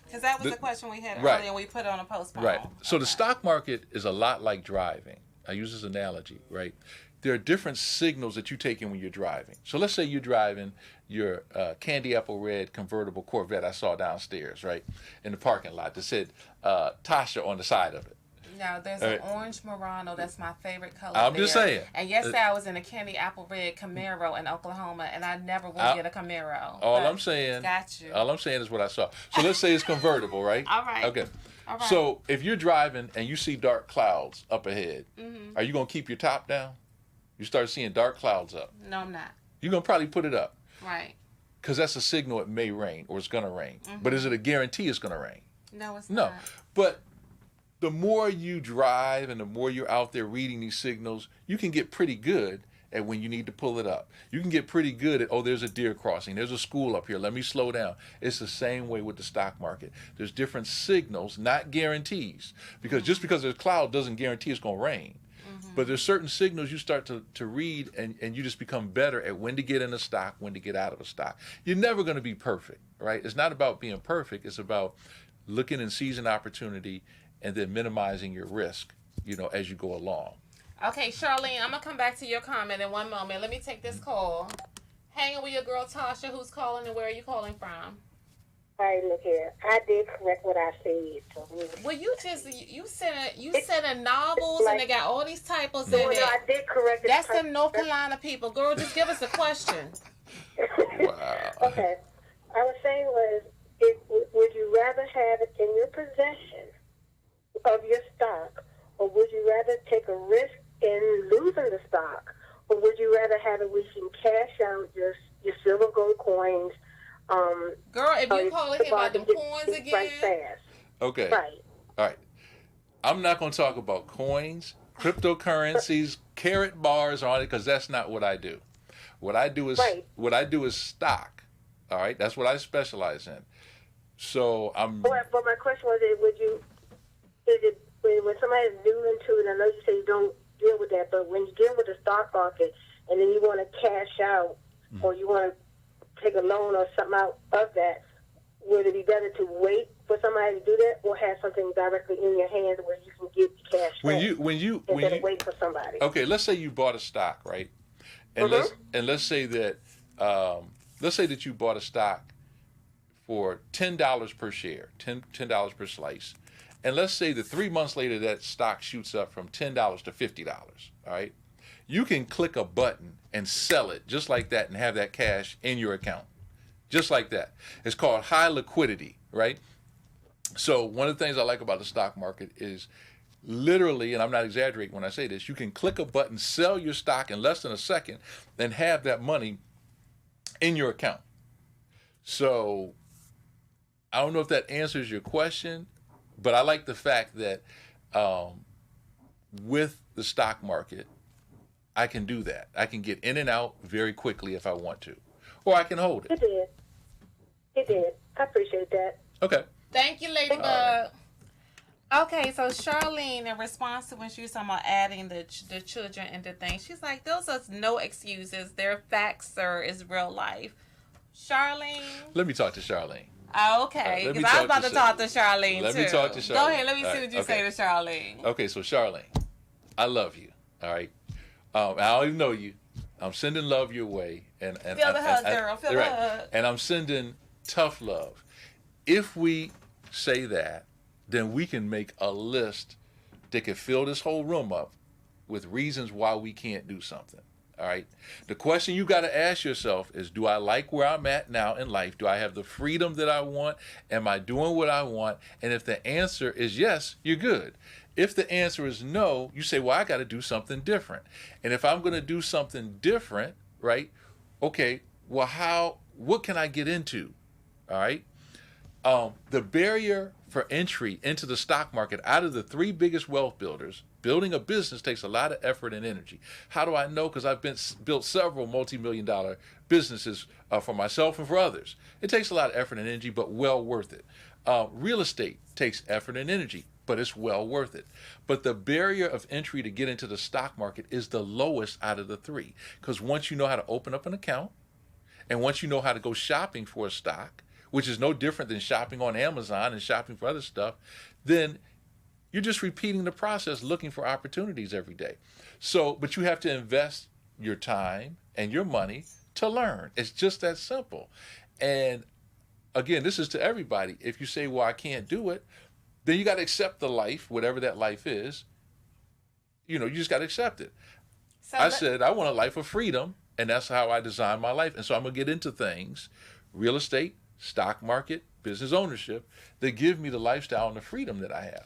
Because that was the question we had earlier, and we put it on a postpone. Right. So the stock market is a lot like driving. I use this analogy, right? There are different signals that you take in when you're driving. So let's say you're driving your candy apple red convertible Corvette I saw downstairs, right, in the parking lot that said Tasha on the side of it. No, there's an orange Murano. That's my favorite color. I'm just saying. And yesterday I was in a candy apple red Camaro in Oklahoma, and I never will get a Camaro. All I'm saying. Got you. All I'm saying is what I saw. So let's say it's convertible, right? All right. Okay. All right. So if you're driving and you see dark clouds up ahead, are you gonna keep your top down? You start seeing dark clouds up. No, I'm not. You're gonna probably put it up. Right. Because that's a signal it may rain or it's gonna rain. But is it a guarantee it's gonna rain? No, it's No. not. But the more you drive and the more you're out there reading these signals, you can get pretty good at when you need to pull it up. You can get pretty good at, oh, there's a deer crossing. There's a school up here. Let me slow down. It's the same way with the stock market. There's different signals, not guarantees. Because just because there's a cloud doesn't guarantee it's going to rain. But there's certain signals you start to read, and you just become better at when to get in a stock, when to get out of a stock. You're never going to be perfect, right? It's not about being perfect. It's about looking and seizing opportunity and then minimizing your risk, as you go along. Okay, Charlene, I'm going to come back to your comment in one moment. Let me take this call. Hanging with your girl, Tasha, who's calling, and where are you calling from? All right, look here. I did correct what I said. Well, you said novels, and they got all these typos in No, it. I did correct it. That's the North Carolina people. Girl, just give us a question. Wow. Okay. I was saying would you rather have it in your possession of your stock, or would you rather take a risk in losing the stock, or would you rather have it where you can cash out your silver gold coins? Girl, if you calling him about them coins again. Right fast. Okay. Right. All right. I'm not going to talk about coins, cryptocurrencies, carrot bars on it, because that's not what I do. What I do is stock. All right, that's what I specialize in. So I'm. But my question was, when somebody's new into it? I know you say you don't deal with that, but when you deal with the stock market and then you want to cash out or you want to take a loan or something out of that, would it be better to wait for somebody to do that, or have something directly in your hands where you can get the cash instead of wait for somebody? Okay, let's say you bought a stock, right? And let's say that you bought a stock for $10 per share, $10 per slice, and let's say that 3 months later that stock shoots up from $10 to $50. All right, you can click a button and sell it just like that and have that cash in your account. Just like that. It's called high liquidity, right? So one of the things I like about the stock market is literally, and I'm not exaggerating when I say this, you can click a button, sell your stock in less than a second, and have that money in your account. So I don't know if that answers your question, but I like the fact that with the stock market, I can do that. I can get in and out very quickly if I want to, or I can hold it. It did. I appreciate that. Okay. Thank you, Ladybug. Right. Okay, so Charlene, in response to when she was talking about adding the children into things, she's like, those are no excuses. They're facts, sir. It's real life. Charlene? Let me talk to Charlene. Okay, because I was about to talk to Charlene, Let too. me talk to Charlene. Go ahead. Let me see what you say to Charlene. Okay, so Charlene, I love you, all right? I don't even know you. I'm sending love your way. And feel the hug, girl. Feel the hug. And I'm sending tough love. If we say that, then we can make a list that could fill this whole room up with reasons why we can't do something. All right. The question you got to ask yourself is, do I like where I'm at now in life? Do I have the freedom that I want? Am I doing what I want? And if the answer is yes, you're good. If the answer is no, you say, well, I got to do something different. And if I'm going to do something different, right? Okay, well, what can I get into? All right. The barrier for entry into the stock market, out of the three biggest wealth builders, building a business takes a lot of effort and energy. How do I know? Because I've built several multi-million-dollar businesses for myself and for others. It takes a lot of effort and energy, but well worth it. Real estate takes effort and energy, but it's well worth it. But the barrier of entry to get into the stock market is the lowest out of the three. Because once you know how to open up an account, and once you know how to go shopping for a stock, which is no different than shopping on Amazon and shopping for other stuff, then you're just repeating the process, looking for opportunities every day. So, but you have to invest your time and your money to learn. It's just that simple. And again, this is to everybody. If you say, well, I can't do it, then you got to accept the life, whatever that life is. You just got to accept it. So I said, I want a life of freedom, and that's how I designed my life. And so I'm going to get into things, real estate, stock market, business ownership, that give me the lifestyle and the freedom that I have.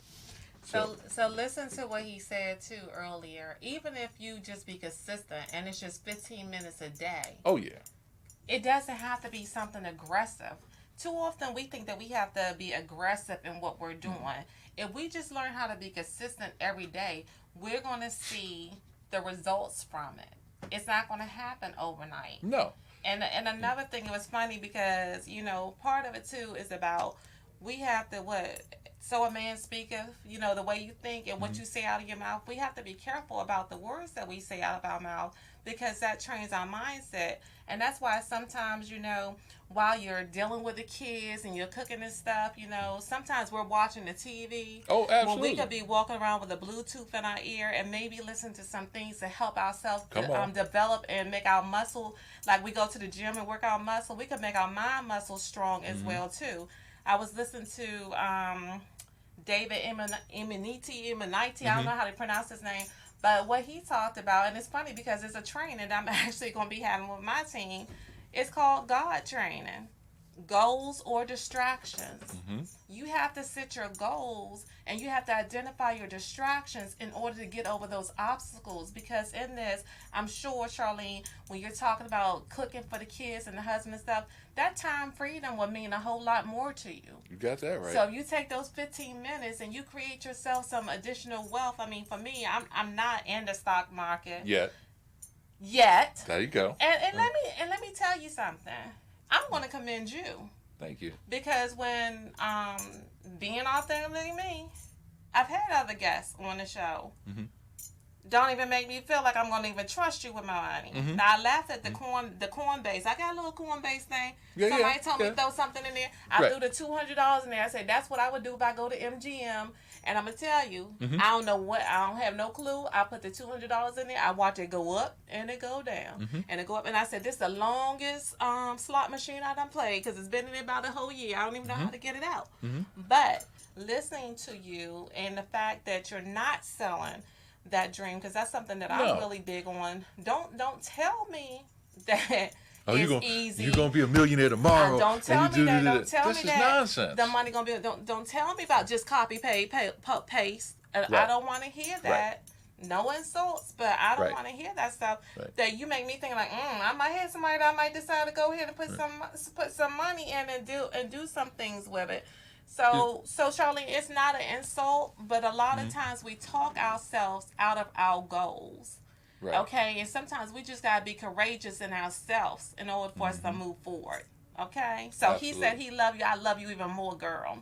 So listen to what he said too earlier. Even if you just be consistent and it's just 15 minutes a day. Oh yeah. It doesn't have to be something aggressive. Too often we think that we have to be aggressive in what we're doing. If we just learn how to be consistent every day, we're going to see the results from it. It's not going to happen overnight. No. And another thing, it was funny because, part of it too is about we have to, so a man speaketh, the way you think and what you say out of your mouth. We have to be careful about the words that we say out of our mouth because that trains our mindset. And that's why sometimes, while you're dealing with the kids and you're cooking and stuff, sometimes we're watching the TV. Oh, absolutely. When we could be walking around with a Bluetooth in our ear and maybe listen to some things to help ourselves develop and make our muscle, like we go to the gym and work our muscle, we could make our mind muscle strong as well, too. I was listening to David Immunity, I don't know how to pronounce his name, but what he talked about, and it's funny because it's a training that I'm actually going to be having with my team, it's called God training. goals or distractions. Mm-hmm. You have to set your goals and you have to identify your distractions in order to get over those obstacles. Because in this, I'm sure, Charlene, when you're talking about cooking for the kids and the husband and stuff, that time freedom will mean a whole lot more to you. You got that right. So if you take those 15 minutes and you create yourself some additional wealth, I mean, for me, I'm not in the stock market yet. There you go. And let me tell you something. I'm going to commend you. Thank you. Because when being authentically me, I've had other guests on the show. Mm-hmm. Don't even make me feel like I'm going to even trust you with my money. Mm-hmm. Now, I laughed at the Coinbase. I got a little Coinbase thing. Somebody told me to throw something in there. I threw the $200 in there. I said, that's what I would do if I go to MGM. And I'm going to tell you, I don't know what, I don't have no clue. I put the $200 in there. I watch it go up and it go down. And it go up. And I said, this is the longest slot machine I done played because it's been in there about a whole year. I don't even know how to get it out. But listening to you and the fact that you're not selling that dream, because that's something that I'm really big on. Don't tell me that it's easy. You're gonna be a millionaire tomorrow. Don't tell me that. Don't tell me that. This is nonsense. The money gonna be. Don't tell me about just copy paste. I don't want to hear that. No insults, but I don't want to hear that stuff. That you make me think like, I might have somebody that I might decide to go ahead and put some money in and do some things with it. So Charlene, it's not an insult, but a lot of times we talk ourselves out of our goals. Right. Okay, and sometimes we just gotta be courageous in ourselves in order for us to move forward. Okay, so Absolutely. He said he loved you. I love you even more, girl.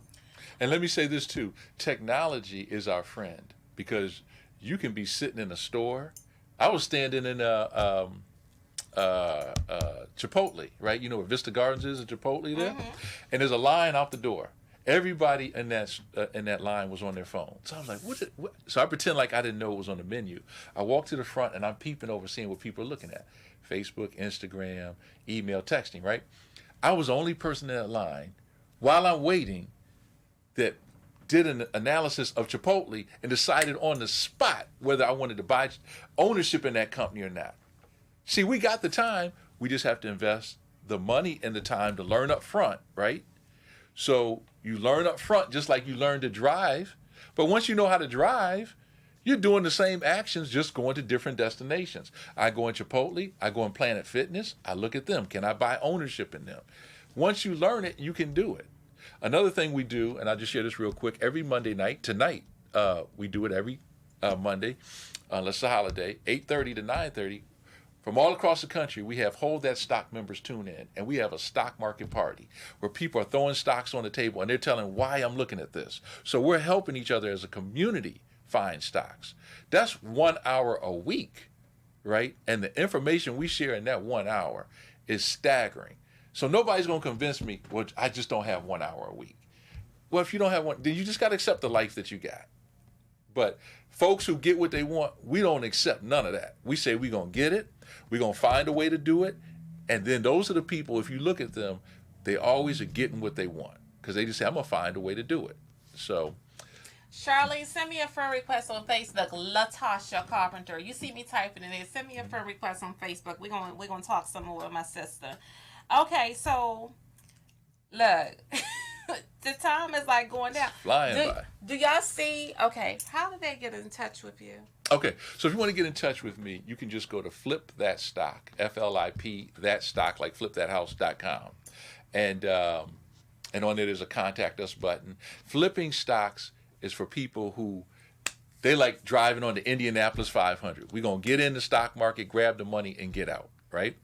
And let me say this too: technology is our friend because you can be sitting in a store. I was standing in a Chipotle, right? You know where Vista Gardens is, a Chipotle there, and there's a line out the door. Everybody in that line was on their phone. So I was like, what? So I pretend like I didn't know it was on the menu. I walk to the front and I'm peeping over, seeing what people are looking at. Facebook, Instagram, email, texting, right? I was the only person in that line while I'm waiting that did an analysis of Chipotle and decided on the spot whether I wanted to buy ownership in that company or not. See, we got the time. We just have to invest the money and the time to learn up front, right? So you learn up front just like you learn to drive. But once you know how to drive, you're doing the same actions, just going to different destinations. I go in Chipotle, I go in Planet Fitness, I look at them. Can I buy ownership in them? Once you learn it, you can do it. Another thing we do, and I'll just share this real quick, every Monday night, tonight, we do it every Monday, unless it's a holiday, 8:30 to 9:30. From all across the country, we have Hold That Stock members tune in, and we have a stock market party where people are throwing stocks on the table, and they're telling why I'm looking at this. So we're helping each other as a community find stocks. That's 1 hour a week, right? And the information we share in that 1 hour is staggering. So nobody's going to convince me, well, I just don't have 1 hour a week. Well, if you don't have one, then you just got to accept the life that you got. But folks who get what they want, we don't accept none of that. We say we're going to get it. We're going to find a way to do it. And then those are the people, if you look at them, they always are getting what they want because they just say, I'm going to find a way to do it. So. Charlene, send me a friend request on Facebook, Latasha Carpenter. You see me typing in there. Send me a friend request on Facebook. We're gonna talk some more with my sister. Okay, so look. The time is like going down. Flying by. Do y'all see? Okay, how do they get in touch with you? Okay, so if you want to get in touch with me, you can just go to Flip That Stock, FLIP, that stock, like flipthathouse.com. And on there, there's a contact us button. Flipping stocks is for people who, they like driving on the Indianapolis 500. We're going to get in the stock market, grab the money, and get out, right?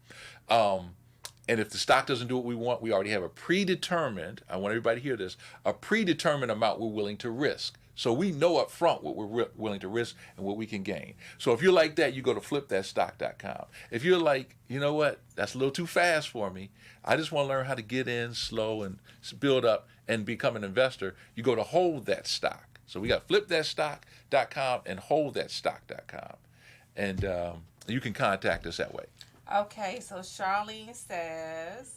And if the stock doesn't do what we want, we already have a predetermined, I want everybody to hear this, a predetermined amount we're willing to risk. So we know up front what we're willing to risk and what we can gain. So if you're like that, you go to flipthatstock.com. If you're like, you know what, that's a little too fast for me, I just want to learn how to get in slow and build up and become an investor, you go to Hold That Stock. So we got flipthatstock.com and holdthatstock.com. And you can contact us that way. Okay, so Charlene says,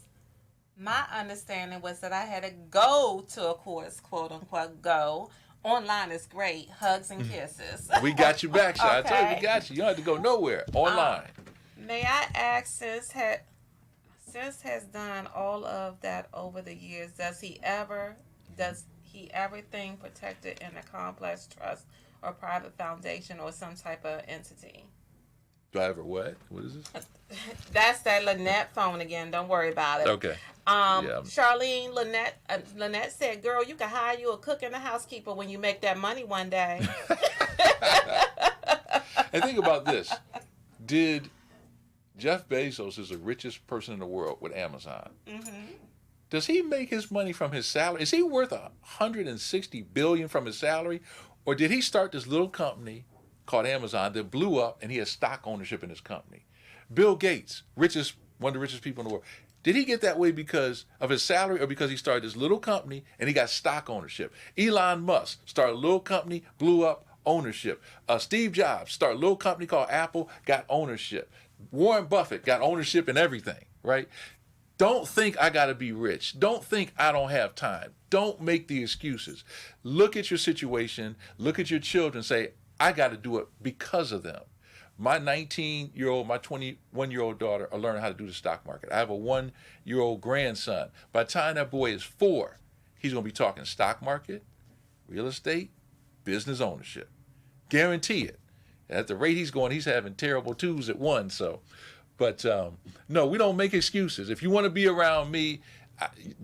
my understanding was that I had to go to a course, quote unquote, go. Online is great. Hugs and kisses. We got you back, Sha. Okay. I told you, we got you. You don't have to go nowhere. Online. May I ask, sis, Sis has done all of that over the years. Does he everything protected in a complex trust or private foundation or some type of entity? Do I ever what? What is this? That's that Lynette phone again. Don't worry about it. Okay. Charlene, Lynette said, girl, you can hire you a cook and a housekeeper when you make that money one day. And think about this. Did Jeff Bezos is the richest person in the world with Amazon? Mm-hmm. Does he make his money from his salary? Is he worth $160 billion from his salary? Or did he start this little company called Amazon that blew up and he has stock ownership in his company? Bill Gates, one of the richest people in the world. Did he get that way because of his salary or because he started this little company and he got stock ownership? Elon Musk started a little company, blew up, ownership. Steve Jobs started a little company called Apple, got ownership. Warren Buffett got ownership in everything, right? Don't think I got to be rich. Don't think I don't have time. Don't make the excuses. Look at your situation. Look at your children. Say, I got to do it because of them. My 19-year-old, my 21-year-old daughter are learning how to do the stock market. I have a 1-year-old grandson. By the time that boy is 4, he's going to be talking stock market, real estate, business ownership. Guarantee it. At the rate he's going, he's having terrible 2s at 1. So, but no, we don't make excuses. If you want to be around me,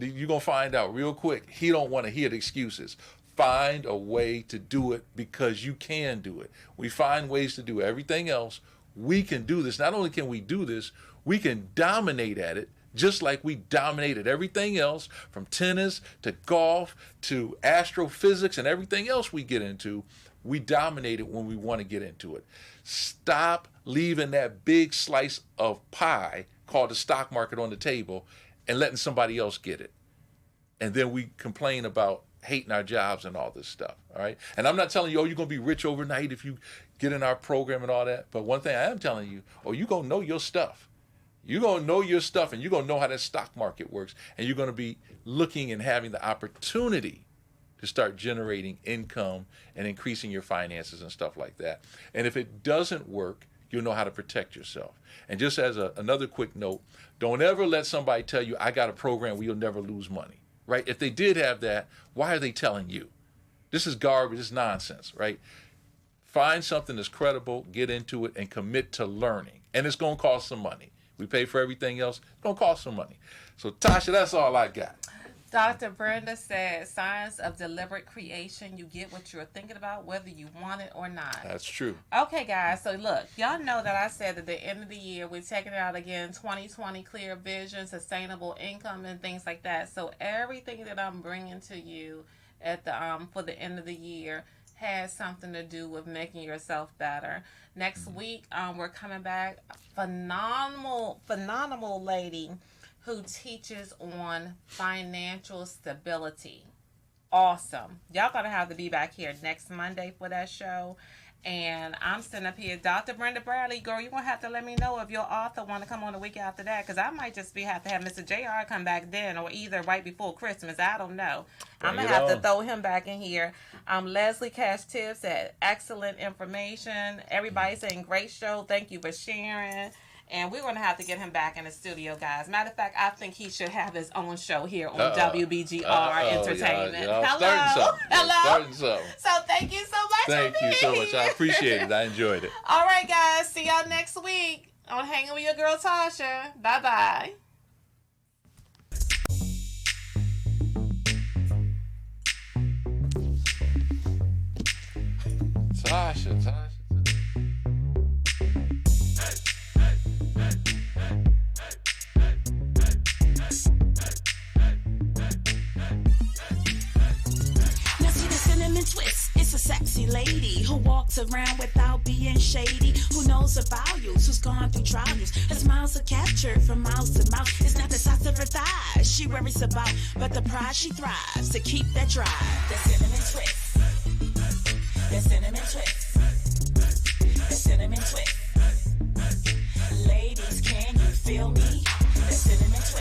you're going to find out real quick. He don't want to hear the excuses. Find a way to do it because you can do it. We find ways to do everything else. We can do this. Not only can we do this, we can dominate at it just like we dominated everything else, from tennis to golf to astrophysics and everything else we get into. We dominate it when we want to get into it. Stop leaving that big slice of pie called the stock market on the table and letting somebody else get it. And then we complain about hating our jobs and all this stuff, all right? And I'm not telling you, you're going to be rich overnight if you get in our program and all that. But one thing I am telling you, you're going to know your stuff. You're going to know your stuff, and you're going to know how that stock market works. And you're going to be looking and having the opportunity to start generating income and increasing your finances and stuff like that. And if it doesn't work, you'll know how to protect yourself. And just as another quick note, don't ever let somebody tell you, I got a program where you'll never lose money. Right? If they did have that, why are they telling you? This is garbage. This is nonsense, right? Find something that's credible, get into it, and commit to learning. And it's going to cost some money. We pay for everything else. It's going to cost some money. So, Tasha, that's all I got. Dr. Brenda said, science of deliberate creation. You get what you're thinking about, whether you want it or not. That's true. Okay, guys. So, look, y'all know that I said at the end of the year, we're checking out again 2020 clear vision, sustainable income, and things like that. So, everything that I'm bringing to you at the for the end of the year has something to do with making yourself better. Next week, we're coming back. Phenomenal lady who teaches on financial stability. Awesome. Y'all gonna have to be back here next Monday for that show. And I'm sitting up here, Dr. Brenda Bradley, girl, you're gonna have to let me know if your author want to come on the week after that, because I might just have to have Mr. JR come back then, or either right before Christmas. I don't know. I'm gonna have to throw him back in here. Leslie Cash Tips at excellent information. Everybody saying great show. Thank you for sharing. And we're going to have to get him back in the studio, guys. Matter of fact, I think he should have his own show here on WBGR Entertainment. Hello. Hello. Starting something. So thank you so much. Thank you so much. I appreciate it. I enjoyed it. All right, guys. See y'all next week on Hanging with Your Girl, Tasha. Bye-bye. Tasha. Twist. It's a sexy lady who walks around without being shady, who knows her values, who's gone through trials. Her smiles are captured from mouth to mouth. It's not the size of her thighs she worries about, but the pride she thrives to keep that drive. The cinnamon twist. The cinnamon twist. The cinnamon twist. Ladies, can you feel me?